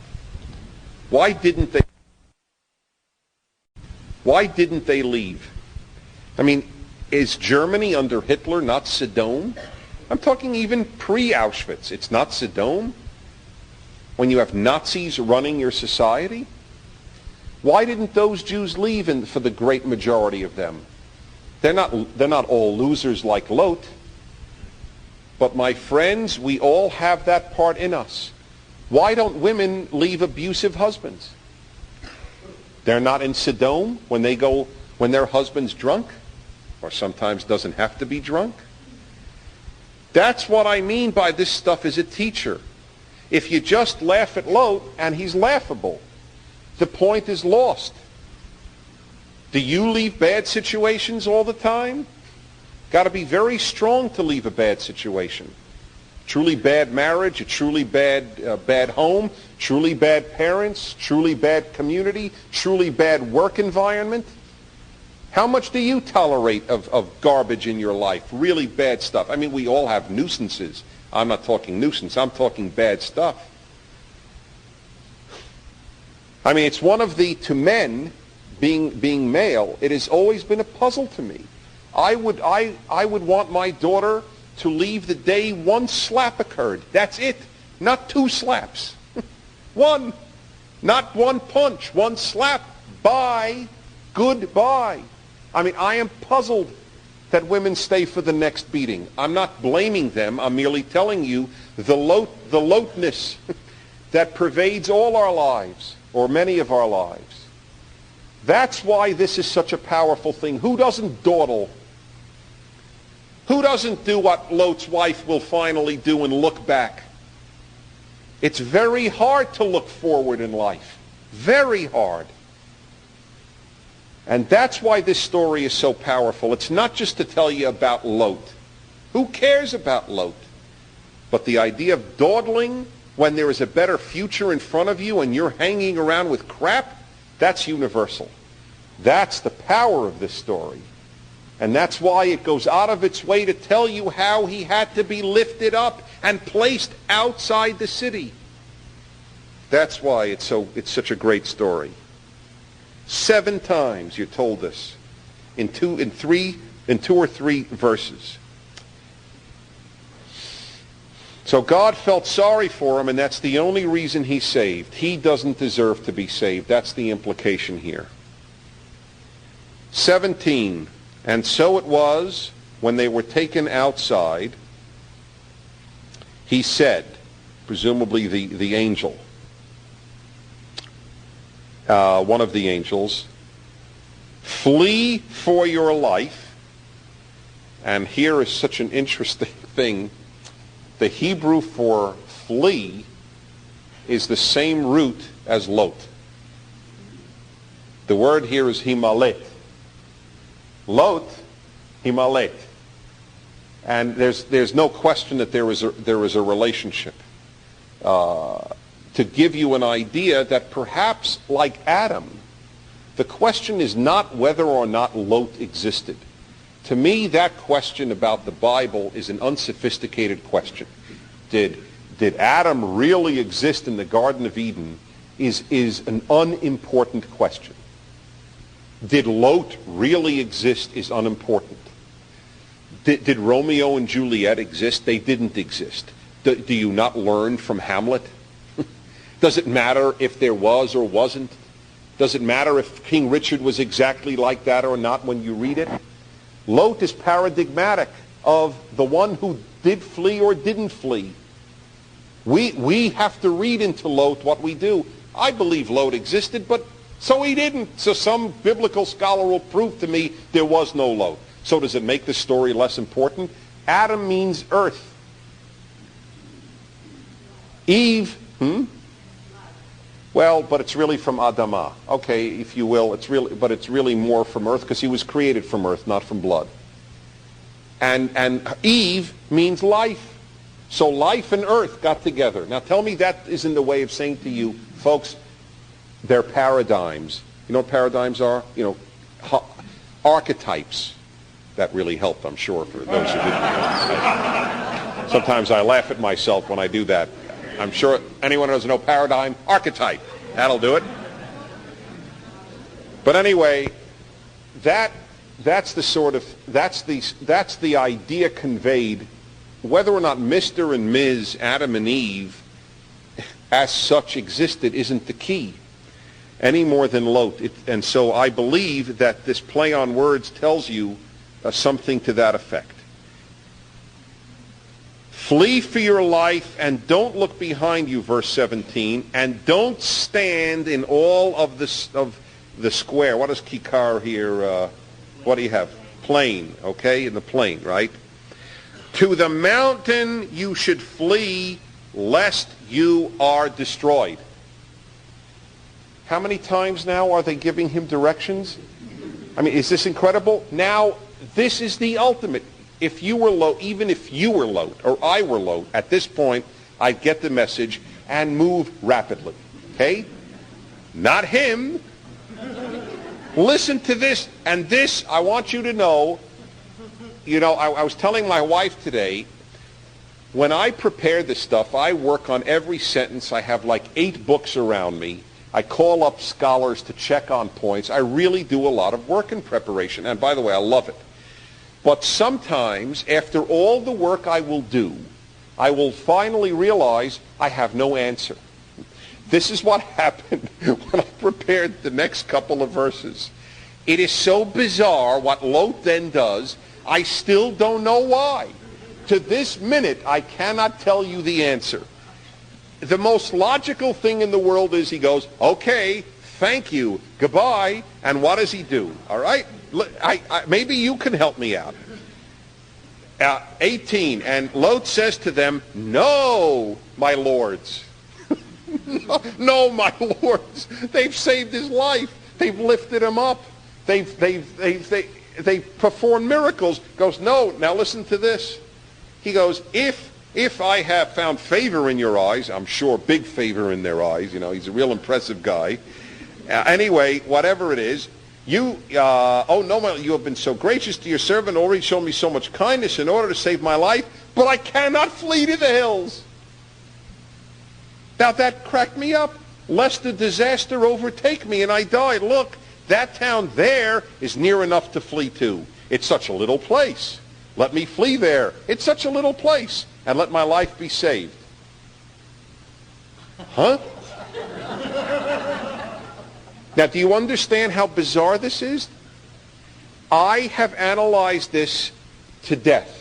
Why didn't they leave? Is Germany under Hitler not Sodom? I'm talking even pre-Auschwitz. It's not Sodom? When you have Nazis running your society? Why didn't those Jews leave for the great majority of them? They're not all losers like Lot. But my friends, we all have that part in us. Why don't women leave abusive husbands? They're not in Sodom when their husband's drunk, or sometimes doesn't have to be drunk. That's what I mean by this stuff is a teacher. If you just laugh at Lot, and he's laughable, the point is lost. Do you leave bad situations all the time? Got to be very strong to leave a bad situation. Truly bad marriage, a truly bad home, truly bad parents, truly bad community, truly bad work environment. How much do you tolerate of garbage in your life? Really bad stuff. I mean, we all have nuisances. I'm not talking nuisance. I'm talking bad stuff. I mean, it's one of the, to men, being male, it has always been a puzzle to me. I would want my daughter to leave the day one slap occurred. That's it. Not two slaps. One. Not one punch. One slap. Bye. Goodbye. I mean, I am puzzled that women stay for the next beating. I'm not blaming them. I'm merely telling you the loathness that pervades all our lives, or many of our lives. That's why this is such a powerful thing. Who doesn't dawdle? Who doesn't do what Lot's wife will finally do and look back? It's very hard to look forward in life. Very hard. And that's why this story is so powerful. It's not just to tell you about Lot. Who cares about Lot? But the idea of dawdling when there is a better future in front of you and you're hanging around with crap, that's universal. That's the power of this story. And that's why it goes out of its way to tell you how he had to be lifted up and placed outside the city. That's why it's such a great story. 7 times you're told this in two or three verses. So God felt sorry for him, and that's the only reason he's saved. He doesn't deserve to be saved. That's the implication here. 17. And so it was, when they were taken outside, he said, presumably the angel, one of the angels, flee for your life. And here is such an interesting thing. The Hebrew for flee is the same root as Lot. The word here is himalet. Lot, himalet. And there's no question that there is a relationship. To give you an idea that perhaps, like Adam, the question is not whether or not Lot existed. To me, that question about the Bible is an unsophisticated question. Did Adam really exist in the Garden of Eden is an unimportant question. Did Lot really exist is unimportant. Did Romeo and Juliet exist? They didn't exist. Do you not learn from Hamlet? Does it matter if there was or wasn't? Does it matter if King Richard was exactly like that or not when you read it? Lot is paradigmatic of the one who did flee or didn't flee. We have to read into Lot what we do. I believe Lot existed, but so he didn't. So some biblical scholar will prove to me there was no Lot. So does it make the story less important? Adam means earth. Eve, Well, but it's really from Adamah. Okay, if you will, it's really more from earth because he was created from earth, not from blood. And Eve means life. So life and earth got together. Now tell me that isn't the way of saying to you, folks, they're paradigms. You know what paradigms are? You know, archetypes. That really helped, I'm sure, for those who didn't. Sometimes I laugh at myself when I do that. I'm sure anyone who doesn't know paradigm, archetype. That'll do it. But anyway, that's the idea conveyed. Whether or not Mr. and Ms. Adam and Eve as such existed isn't the key any more than Lot. And so I believe that this play on words tells you something to that effect. Flee for your life and don't look behind you, verse 17, and don't stand in all of the square. What is kikar here? What do you have? Plain, okay? In the plain, right? To the mountain you should flee, lest you are destroyed. How many times now are they giving him directions? I mean, is this incredible? Now, this is the ultimate. if you were Lot, even if you were Lot or I were Lot, at this point, I'd get the message and move rapidly. Okay? Not him. Listen to this, and this, I want you to know, I was telling my wife today, when I prepare this stuff, I work on every sentence. I have like 8 books around me. I call up scholars to check on points. I really do a lot of work in preparation, and by the way, I love it. But sometimes, after all the work I will do, I will finally realize I have no answer. This is what happened when I prepared the next couple of verses. It is so bizarre what Lot then does. I still don't know why. To this minute, I cannot tell you the answer. The most logical thing in the world is he goes, okay, thank you, goodbye, and what does he do? All right? Maybe you can help me out. 18, and Lot says to them, no, my lords. No, my lords. They've saved his life. They've lifted him up. They've performed miracles. Goes, no, now listen to this. He goes, if I have found favor in your eyes, I'm sure big favor in their eyes, he's a real impressive guy. Anyway, whatever it is, you have been so gracious to your servant, already shown me so much kindness in order to save my life, but I cannot flee to the hills. Now that cracked me up, lest the disaster overtake me and I die. Look, that town there is near enough to flee to. It's such a little place. Let me flee there. It's such a little place. And let my life be saved. Huh? Now, do you understand how bizarre this is? I have analyzed this to death.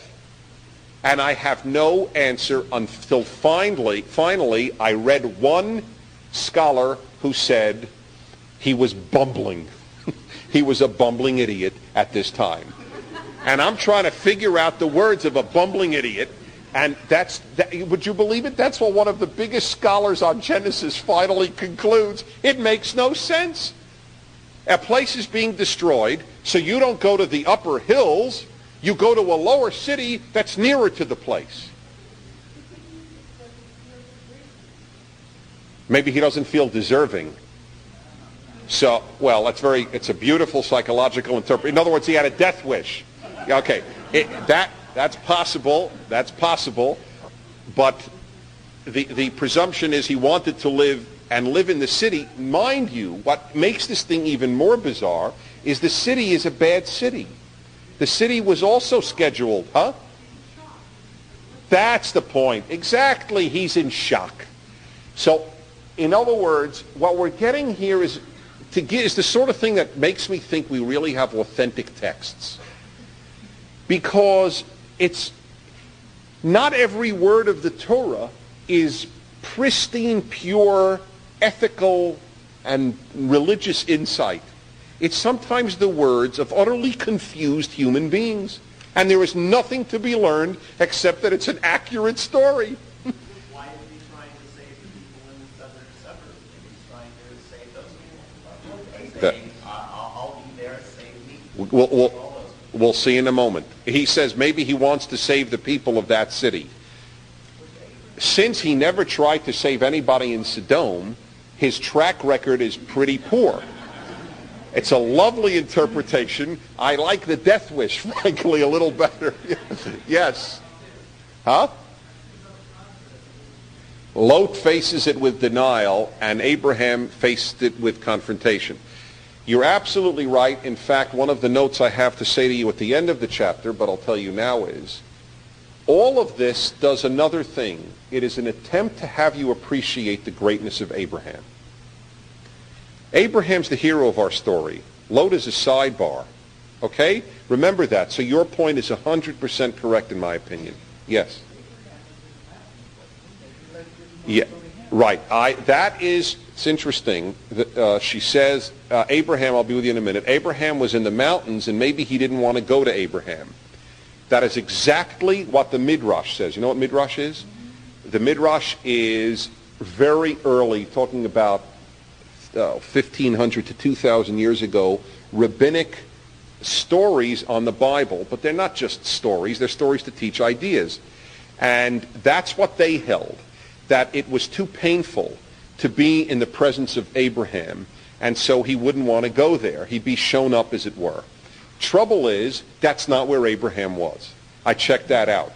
And I have no answer until finally I read one scholar who said he was bumbling. He was a bumbling idiot at this time. And I'm trying to figure out the words of a bumbling idiot. And would you believe it? That's what one of the biggest scholars on Genesis finally concludes. It makes no sense. A place is being destroyed, so you don't go to the upper hills. You go to a lower city that's nearer to the place. Maybe he doesn't feel deserving. So, well, it's a beautiful psychological interpretation. In other words, he had a death wish. Okay, that's possible. That's possible. But the presumption is he wanted to live in the city. Mind you, what makes this thing even more bizarre is the city is a bad city. The city was also scheduled, huh? That's the point. Exactly, he's in shock. So, in other words, what we're getting here is the sort of thing that makes me think we really have authentic texts. Because it's not every word of the Torah is pristine, pure, ethical, and religious insight. It's sometimes the words of utterly confused human beings. And there is nothing to be learned except that it's an accurate story. Why is he trying to save the people in the southern suburbs? He's trying to save those people. He's saying, I'll be there, save me. We'll see in a moment. He says maybe he wants to save the people of that city. Since he never tried to save anybody in Sodom, his track record is pretty poor. It's a lovely interpretation. I like the death wish, frankly, a little better. Yes. Huh? Lot faces it with denial, and Abraham faced it with confrontation. You're absolutely right. In fact, one of the notes I have to say to you at the end of the chapter, but I'll tell you now, is all of this does another thing. It is an attempt to have you appreciate the greatness of Abraham. Abraham's the hero of our story. Lot is a sidebar. Okay? Remember that. So your point is 100% correct in my opinion. Yes. Yeah. Right. It's interesting. She says, Abraham, I'll be with you in a minute. Abraham was in the mountains, and maybe he didn't want to go to Abraham. That is exactly what the Midrash says. You know what Midrash is? The Midrash is very early, talking about 1,500 to 2,000 years ago, rabbinic stories on the Bible, but they're not just stories. They're stories to teach ideas. And that's what they held, that it was too painful to be in the presence of Abraham, and so he wouldn't want to go there. He'd be shown up, as it were. Trouble is, that's not where Abraham was. I checked that out.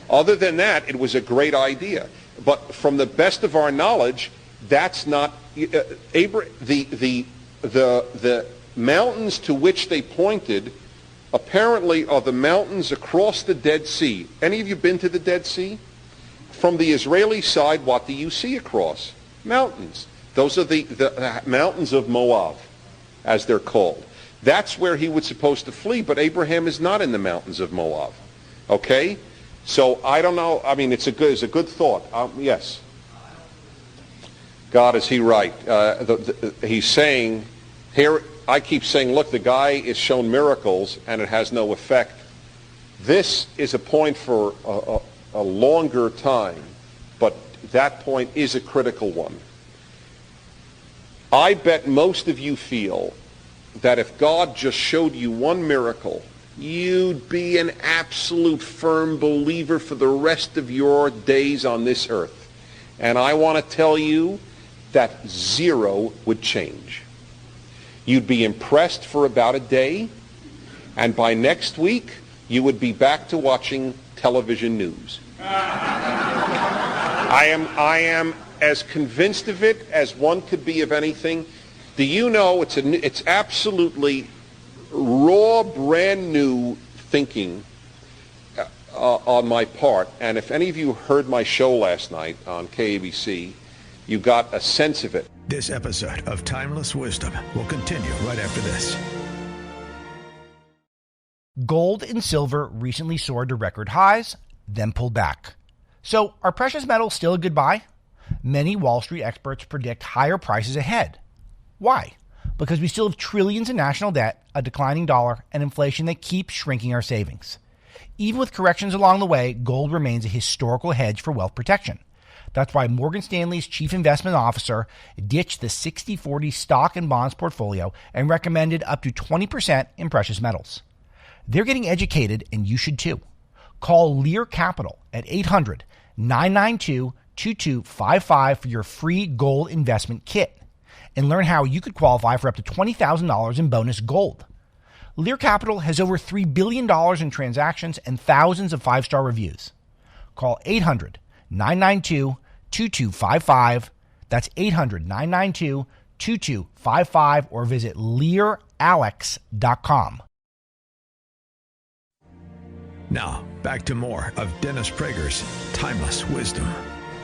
Other than that, it was a great idea. But from the best of our knowledge, that's not the mountains to which they pointed apparently are the mountains across the Dead Sea. Any of you been to the Dead Sea? From the Israeli side, what do you see across? Mountains. Those are the mountains of Moab, as they're called. That's where he was supposed to flee, but Abraham is not in the mountains of Moab. Okay? So I don't know. I mean, it's a good thought. Yes. God, is he right? He's saying here. I keep saying, look, the guy is shown miracles and it has no effect. This is a point for a longer time, but that point is a critical one. I bet most of you feel that if God just showed you one miracle, you'd be an absolute firm believer for the rest of your days on this earth. And I want to tell you that zero would change. You'd be impressed for about a day, and by next week, you would be back to watching television news. I am as convinced of it as one could be of anything. Do you know it's absolutely raw, brand new thinking on my part. And if any of you heard my show last night on KABC, you got a sense of it. This episode of Timeless Wisdom will continue right after this. Gold and silver recently soared to record highs, then pulled back. So are precious metals still a good buy? Many Wall Street experts predict higher prices ahead. Why? Because we still have trillions in national debt, a declining dollar, and inflation that keeps shrinking our savings. Even with corrections along the way, gold remains a historical hedge for wealth protection. That's why Morgan Stanley's chief investment officer ditched the 60-40 stock and bonds portfolio and recommended up to 20% in precious metals. They're getting educated, and you should too. Call Lear Capital at 800-992-2255 for your free gold investment kit and learn how you could qualify for up to $20,000 in bonus gold. Lear Capital has over $3 billion in transactions and thousands of five-star reviews. Call 800-992-2255. That's 800-992-2255 or visit LearAlex.com. Now, back to more of Dennis Prager's Timeless Wisdom.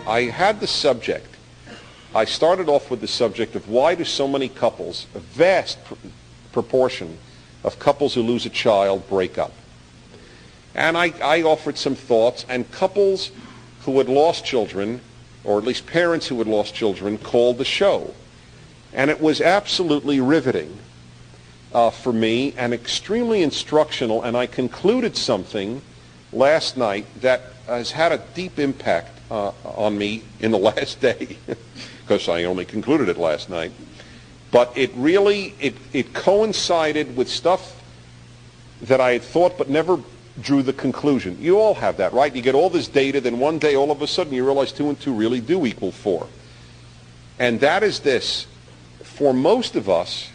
I had the subject. I started off with the subject of why do so many couples, a vast proportion of couples who lose a child, break up. And I offered some thoughts, and couples who had lost children, or at least parents who had lost children, called the show. And it was absolutely riveting for me and extremely instructional, and I concluded something last night that has had a deep impact on me in the last day, because I only concluded it last night. But it really, it coincided with stuff that I had thought but never drew the conclusion. You all have that, right? You get all this data, then one day all of a sudden you realize 2 and 2 really do equal 4. And that is this. For most of us,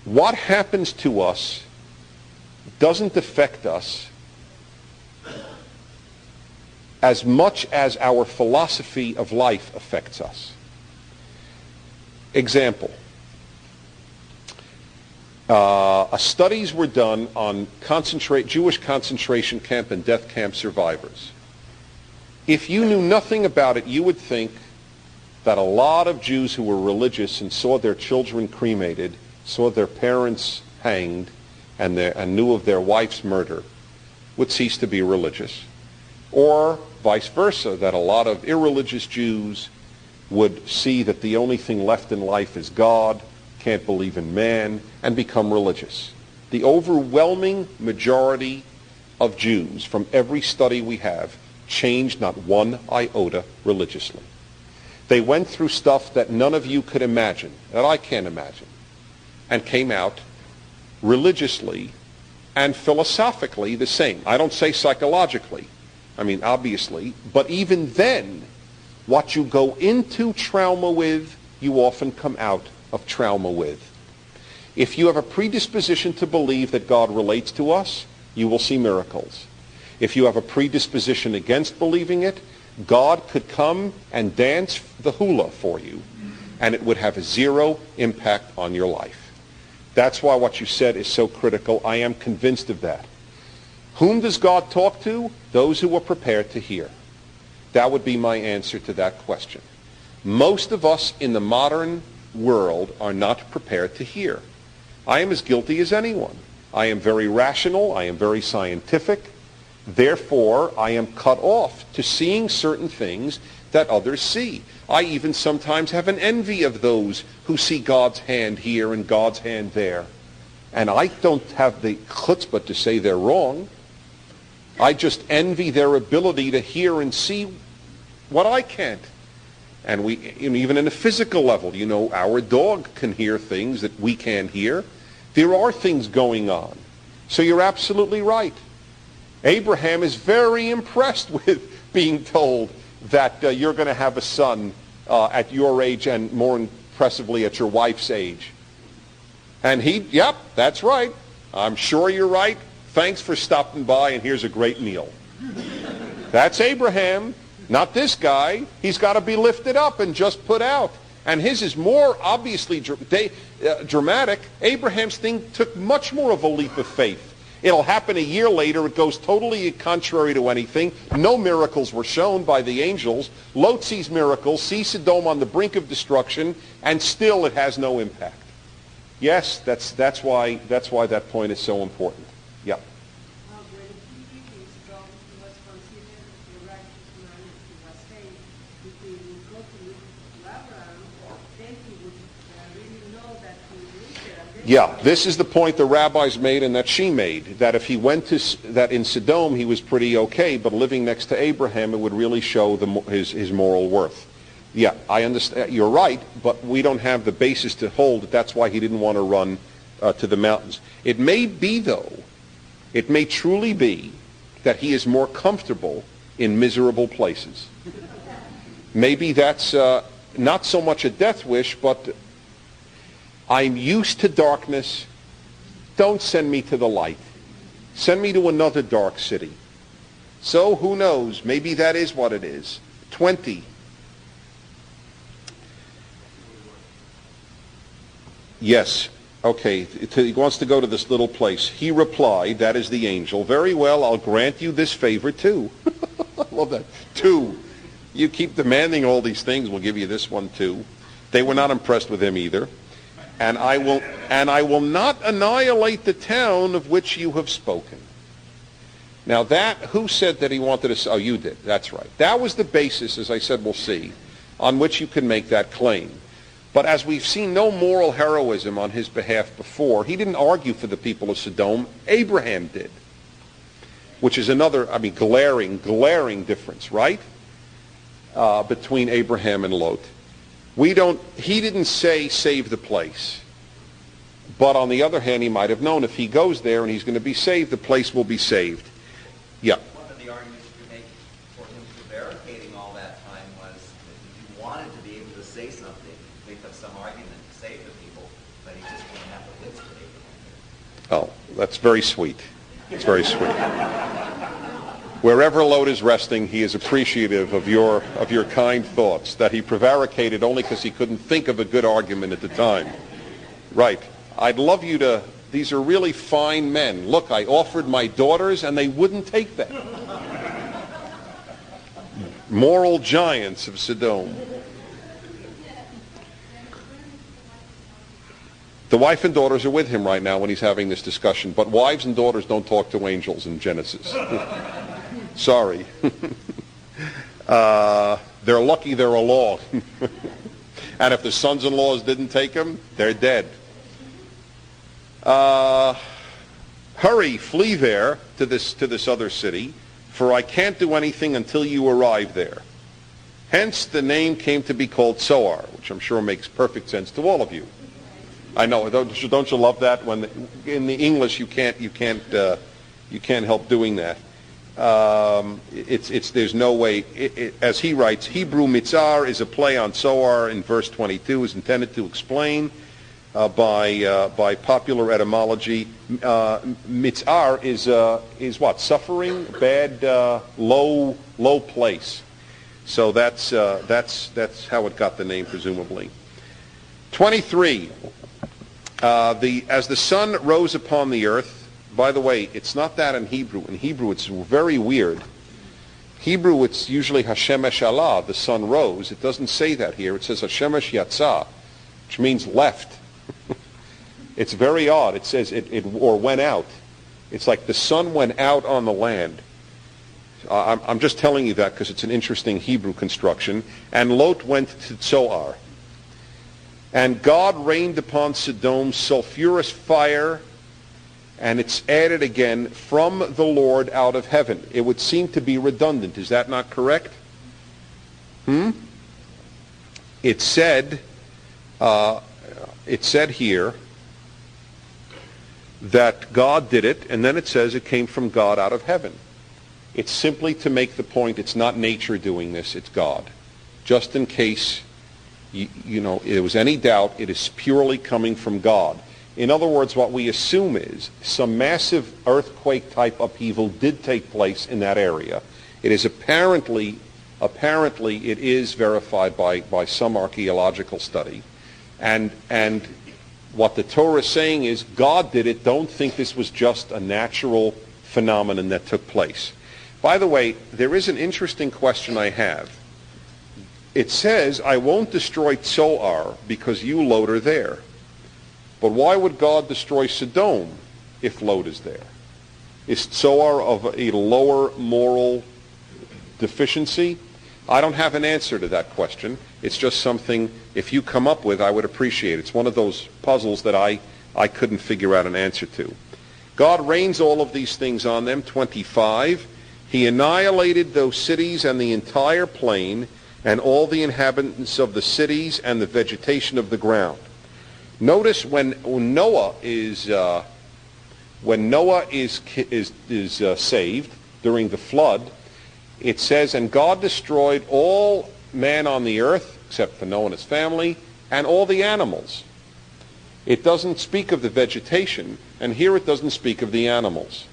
what happens to us doesn't affect us as much as our philosophy of life affects us. Example. Studies were done on Jewish concentration camp and death camp survivors. If you knew nothing about it, you would think that a lot of Jews who were religious and saw their children cremated, saw their parents hanged, and knew of their wife's murder, would cease to be religious. Or vice versa, that a lot of irreligious Jews would see that the only thing left in life is God, can't believe in man, and become religious. The overwhelming majority of Jews, from every study we have, changed not one iota religiously. They went through stuff that none of you could imagine, that I can't imagine, and came out religiously and philosophically the same. I don't say psychologically. I mean, obviously. But even then, what you go into trauma with, you often come out of trauma with. If you have a predisposition to believe that God relates to us, you will see miracles. If you have a predisposition against believing it, God could come and dance the hula for you, and it would have a zero impact on your life. That's why what you said is so critical. I am convinced of that. Whom does God talk to? Those who are prepared to hear. That would be my answer to that question. Most of us in the modern world are not prepared to hear. I am as guilty as anyone. I am very rational. I am very scientific. Therefore, I am cut off to seeing certain things that others see. I even sometimes have an envy of those who see God's hand here and God's hand there. And I don't have the chutzpah to say they're wrong. I just envy their ability to hear and see what I can't. And even in a physical level, our dog can hear things that we can't hear. There are things going on. So you're absolutely right. Abraham is very impressed with being told that you're going to have a son at your age and more impressively at your wife's age. And yep, that's right. I'm sure you're right. Thanks for stopping by, and here's a great meal. That's Abraham, not this guy. He's got to be lifted up and just put out. And his is more obviously dramatic. Abraham's thing took much more of a leap of faith. It'll happen a year later. It goes totally contrary to anything. No miracles were shown by the angels. Lot sees miracles, sees Sodom on the brink of destruction, and still it has no impact. Yes, that's why that point is so important. Yeah. Yeah, this is the point the rabbis made and that she made, that if he went that in Sodom he was pretty okay, but living next to Abraham it would really show his moral worth. Yeah, I understand. You're right, but we don't have the basis to hold that that's why he didn't want to run to the mountains. It may be, though, it may truly be that he is more comfortable in miserable places. Maybe that's not so much a death wish, but I'm used to darkness. Don't send me to the light. Send me to another dark city. So who knows? Maybe that is what it is. 20. Yes. Okay. He wants to go to this little place. He replied, that is the angel, very well, I'll grant you this favor too. I love that. 2. You keep demanding all these things, we'll give you this one too. They were not impressed with him either. And I will not annihilate the town of which you have spoken. Now who said that he wanted to, oh, you did, that's right. That was the basis, as I said, we'll see, on which you can make that claim. But as we've seen no moral heroism on his behalf before, he didn't argue for the people of Sodom, Abraham did. Which is another, glaring difference, right? Between Abraham and Lot. He didn't say save the place. But on the other hand, he might have known if he goes there and he's going to be saved, the place will be saved. Yeah. One of the arguments you could make for him prevaricating all that time was that he wanted to be able to say something, make up some argument to save the people, but he just wouldn't have the wits to make it. Oh, that's very sweet. It's very sweet. Wherever Lot is resting, he is appreciative of your kind thoughts, that he prevaricated only because he couldn't think of a good argument at the time. Right. I'd love you to, these are really fine men. Look, I offered my daughters and they wouldn't take them. Moral giants of Sodom. The wife and daughters are with him right now when he's having this discussion, but wives and daughters don't talk to angels in Genesis. Sorry. They're lucky they're along. And if the sons-in-laws didn't take them, they're dead. Hurry, flee there to this other city, for I can't do anything until you arrive there. Hence the name came to be called Zoar, which I'm sure makes perfect sense to all of you. I know. Don't you love that? When in the English you can't help doing that. There's no way. As he writes, Hebrew mitzar is a play on soar in verse 22, is intended to explain by popular etymology. Mitzar is what? Suffering, bad, low place. So that's how it got the name, presumably. 23. As the sun rose upon the earth. By the way, it's not that in Hebrew. In Hebrew, it's very weird. Hebrew, it's usually Hashemesh Allah, the sun rose. It doesn't say that here. It says Hashemesh Yatzah, which means left. It's very odd. It says or went out. It's like the sun went out on the land. I'm just telling you that because it's an interesting Hebrew construction. And Lot went to Zoar. And God rained upon Sodom sulfurous fire, and it's added again, from the Lord out of heaven. It would seem to be redundant. Is that not correct? It said here that God did it, and then it says it came from God out of heaven. It's simply to make the point it's not nature doing this, it's God. Just in case there was any doubt, it is purely coming from God. In other words, what we assume is some massive earthquake-type upheaval did take place in that area. It is apparently it is verified by some archaeological study. And what the Torah is saying is God did it. Don't think this was just a natural phenomenon that took place. By the way, there is an interesting question I have. It says, I won't destroy Zoar because you, Lot, are there. But why would God destroy Sodom if Lot is there? Is Zoar of a lower moral deficiency? I don't have an answer to that question. It's just something, if you come up with, I would appreciate. It's one of those puzzles that I couldn't figure out an answer to. God rains all of these things on them. 25. He annihilated those cities and the entire plain and all the inhabitants of the cities and the vegetation of the ground. Notice when Noah is saved during the flood, it says, and God destroyed all man on the earth, except for Noah and his family, and all the animals. It doesn't speak of the vegetation, and here it doesn't speak of the animals.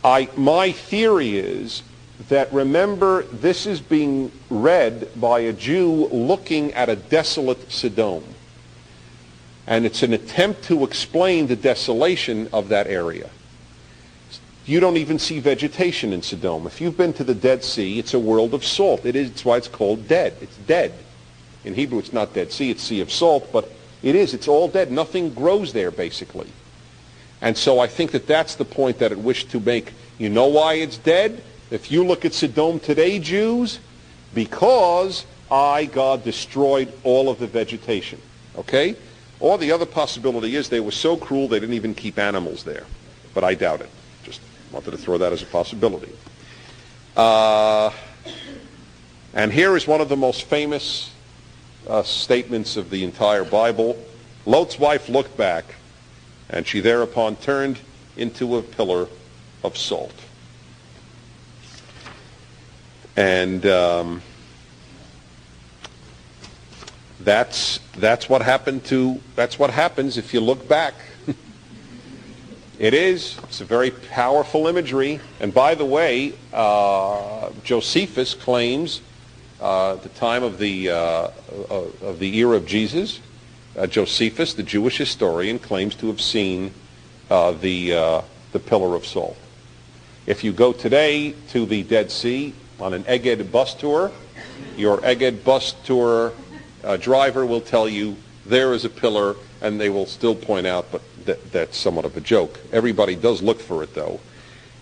My theory is that, remember, this is being read by a Jew looking at a desolate Sodom. And it's an attempt to explain the desolation of that area. You don't even see vegetation in Sodom. If you've been to the Dead Sea, it's a world of salt. It's why it's called dead. It's dead. In Hebrew, it's not Dead Sea, it's Sea of Salt, but it's all dead. Nothing grows there, basically. And so I think that that's the point that it wished to make. You know why it's dead? If you look at Sodom today, Jews, because God destroyed all of the vegetation. Okay? Or the other possibility is they were so cruel they didn't even keep animals there. But I doubt it. Just wanted to throw that as a possibility. And here is one of the most famous statements of the entire Bible. Lot's wife looked back, and she thereupon turned into a pillar of salt. And that's what happens if you look back. It's a very powerful imagery. And by the way, Josephus claims at the time of the era of Jesus, Josephus, the Jewish historian, claims to have seen the pillar of salt. If you go today to the Dead Sea on an Egged bus tour, your Egged bus tour driver will tell you there is a pillar, and they will still point out, but that's somewhat of a joke. Everybody does look for it, though.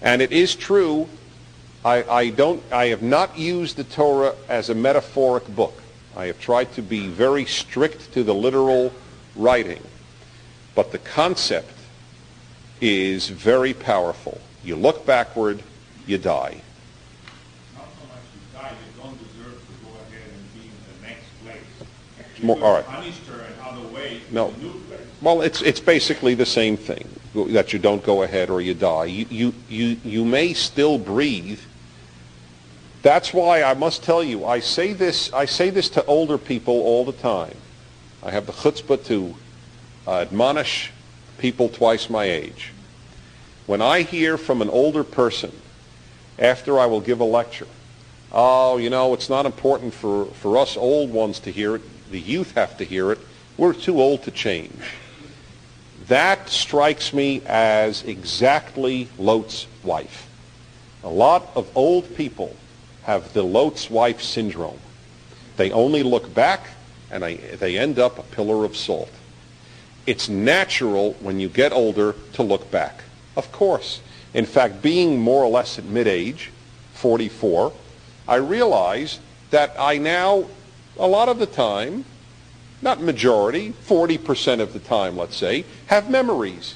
And it is true, I have not used the Torah as a metaphoric book. I have tried to be very strict to the literal writing. But the concept is very powerful. You look backward, you die. Not so much you die, you don't deserve to go ahead and be in the next place. more. All right. Punished her and other ways. No. Well, it's basically the same thing, that you don't go ahead or you die. You may still breathe. That's why I must tell you, I say this to older people all the time. I have the chutzpah to admonish people twice my age. When I hear from an older person, after I will give a lecture, oh, it's not important for us old ones to hear it. The youth have to hear it. We're too old to change. That strikes me as exactly Lot's wife. A lot of old people have the Lot's wife syndrome. They only look back, and they end up a pillar of salt. It's natural when you get older to look back. Of course. In fact, being more or less at mid-age, 44, I realize that I now, a lot of the time, not majority, 40% of the time, let's say, have memories.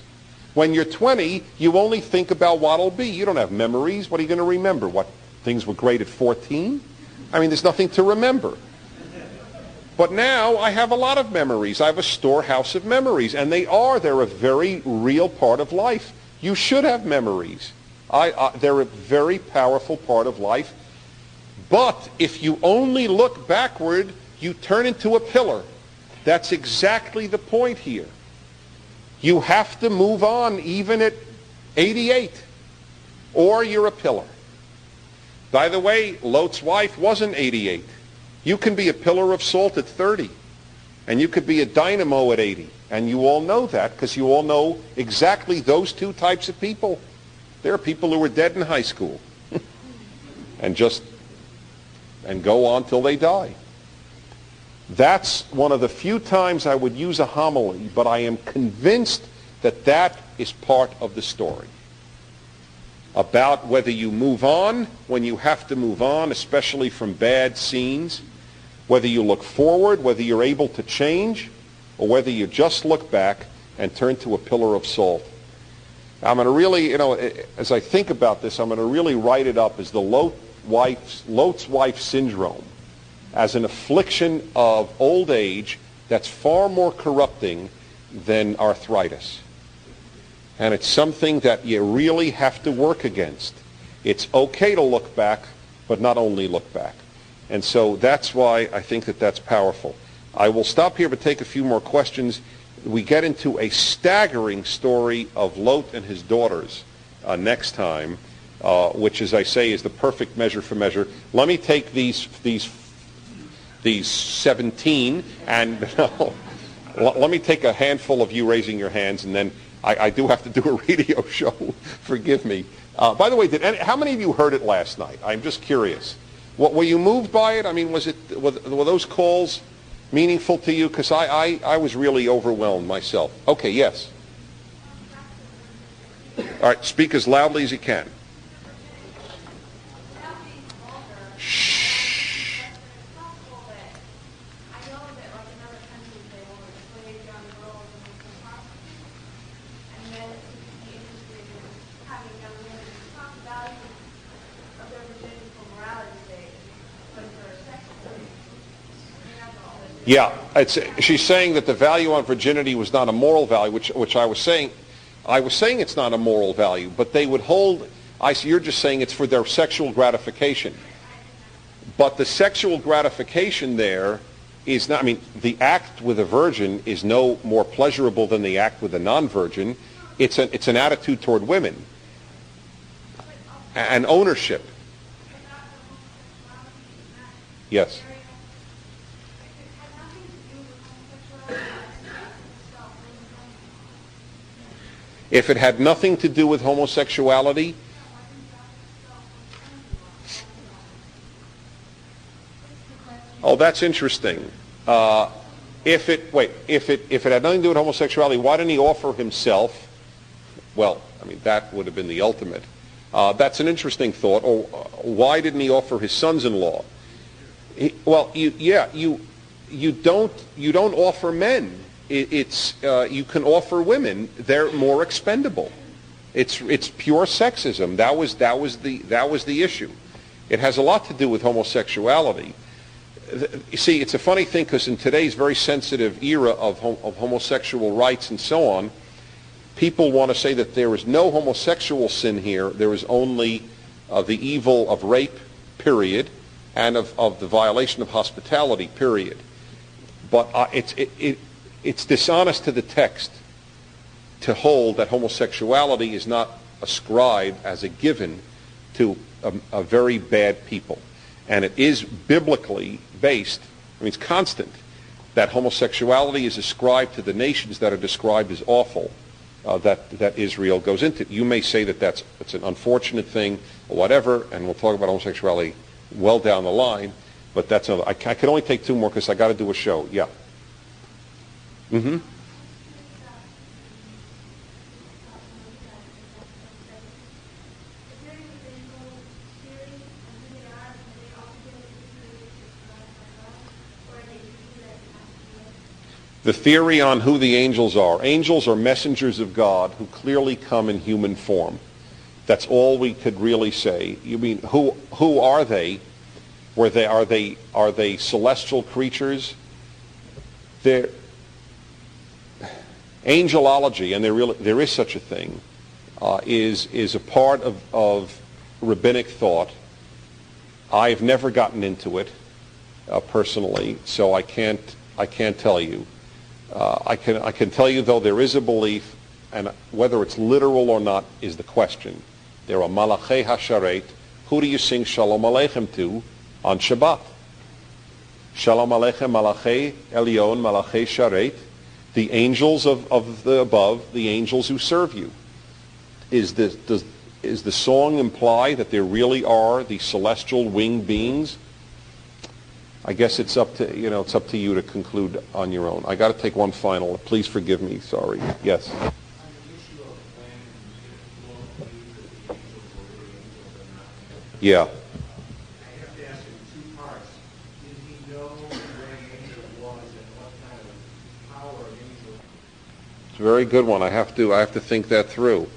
When you're 20, you only think about what'll be. You don't have memories. What are you going to remember? What, things were great at 14? I mean, there's nothing to remember. But now I have a lot of memories. I have a storehouse of memories, and they're a very real part of life. You should have memories. They're a very powerful part of life. But if you only look backward, you turn into a pillar. That's exactly the point here. You have to move on even at 88, or you're a pillar. By the way, Lot's wife wasn't 88. You can be a pillar of salt at 30, and you could be a dynamo at 80. And you all know that because you all know exactly those two types of people. There are people who were dead in high school and go on till they die. That's one of the few times I would use a homily, but I am convinced that that is part of the story. About whether you move on when you have to move on, especially from bad scenes, whether you look forward, whether you're able to change, or whether you just look back and turn to a pillar of salt. I'm going to really, as I think about this, I'm going to really write it up as the Lot's wife syndrome, as an affliction of old age that's far more corrupting than arthritis. And it's something that you really have to work against. It's okay to look back, but not only look back. And so that's why I think that that's powerful. I will stop here but take a few more questions. We get into a staggering story of Lot and his daughters next time, which, as I say, is the perfect measure for measure. Let me take these 17 and let me take a handful of you raising your hands, and then I do have to do a radio show. Forgive me. By the way, how many of you heard it last night? I'm just curious. Were you moved by it? I mean, were those calls meaningful to you? Because I was really overwhelmed myself. Okay, yes. All right, speak as loudly as you can. Shh. Yeah, she's saying that the value on virginity was not a moral value, which I was saying. I was saying it's not a moral value, but they would hold. You're just saying it's for their sexual gratification. But the sexual gratification there is not. I mean, the act with a virgin is no more pleasurable than the act with a non-virgin. It's an attitude toward women and ownership. Yes. If it had nothing to do with homosexuality, oh, that's interesting. If it had nothing to do with homosexuality, why didn't he offer himself? Well, I mean, that would have been the ultimate. That's an interesting thought. Or why didn't he offer his sons-in-law? You don't offer men. You can offer women. They're more expendable. It's pure sexism. That was the issue. It has a lot to do with homosexuality. You see, it's a funny thing because in today's very sensitive era of homosexual rights and so on, people want to say that there is no homosexual sin here. There is only the evil of rape, period, and of the violation of hospitality, period. But it's dishonest to the text to hold that homosexuality is not ascribed as a given to a very bad people. And it is biblically based, I mean it's constant, that homosexuality is ascribed to the nations that are described as awful, that Israel goes into. You may say that it's an unfortunate thing or whatever, and we'll talk about homosexuality well down the line, but that's another. I can only take two more because I got to do a show. Yeah. Mm-hmm. The theory on who the angels are. Angels are messengers of God who clearly come in human form. That's all we could really say. You mean who are they? Are they celestial creatures? They're angelology, and there is such a thing, is a part of rabbinic thought. I've never gotten into it personally, so I can't tell you. I can tell you, though, there is a belief, and whether it's literal or not is the question. There are Malachei Hasharet. Who do you sing Shalom Aleichem to on Shabbat? Shalom Aleichem Malachei Elyon Malachei Sharet. The angels of the above, the angels who serve you. Is the song imply that there really are these celestial winged beings? I guess it's up to you to conclude on your own. I got to take one final. Please forgive me. Sorry. Yes. Yeah. I have to ask in two parts. Did he know where an angel was and what kind of power an angel had? It's a very good one. I have to think that through.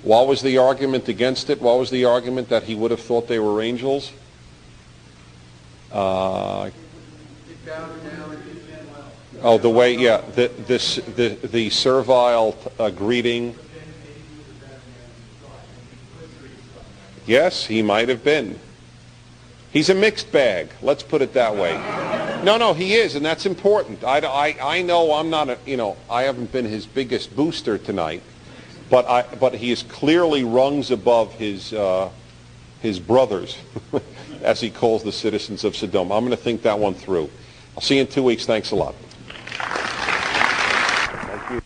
What was the argument against it? What was the argument that he would have thought they were angels? The way, yeah, the servile greeting. Yes, he might have been. He's a mixed bag. Let's put it that way. No, he is, and that's important. I know I'm not I haven't been his biggest booster tonight, but he is clearly rungs above his brothers, as he calls the citizens of Sodom. I'm going to think that one through. I'll see you in 2 weeks. Thanks a lot. Thank you.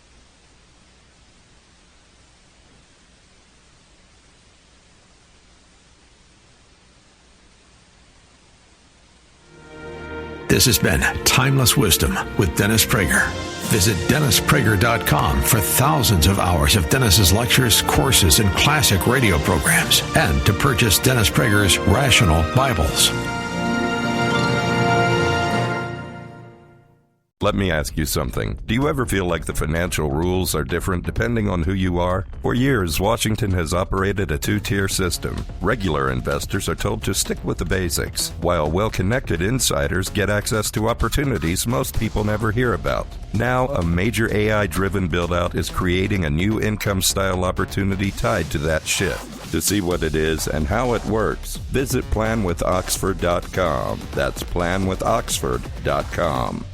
This has been Timeless Wisdom with Dennis Prager. Visit DennisPrager.com for thousands of hours of Dennis's lectures, courses, and classic radio programs, and to purchase Dennis Prager's Rational Bibles. Let me ask you something. Do you ever feel like the financial rules are different depending on who you are? For years, Washington has operated a two-tier system. Regular investors are told to stick with the basics, while well-connected insiders get access to opportunities most people never hear about. Now, a major AI-driven build-out is creating a new income-style opportunity tied to that shift. To see what it is and how it works, visit planwithoxford.com. That's planwithoxford.com.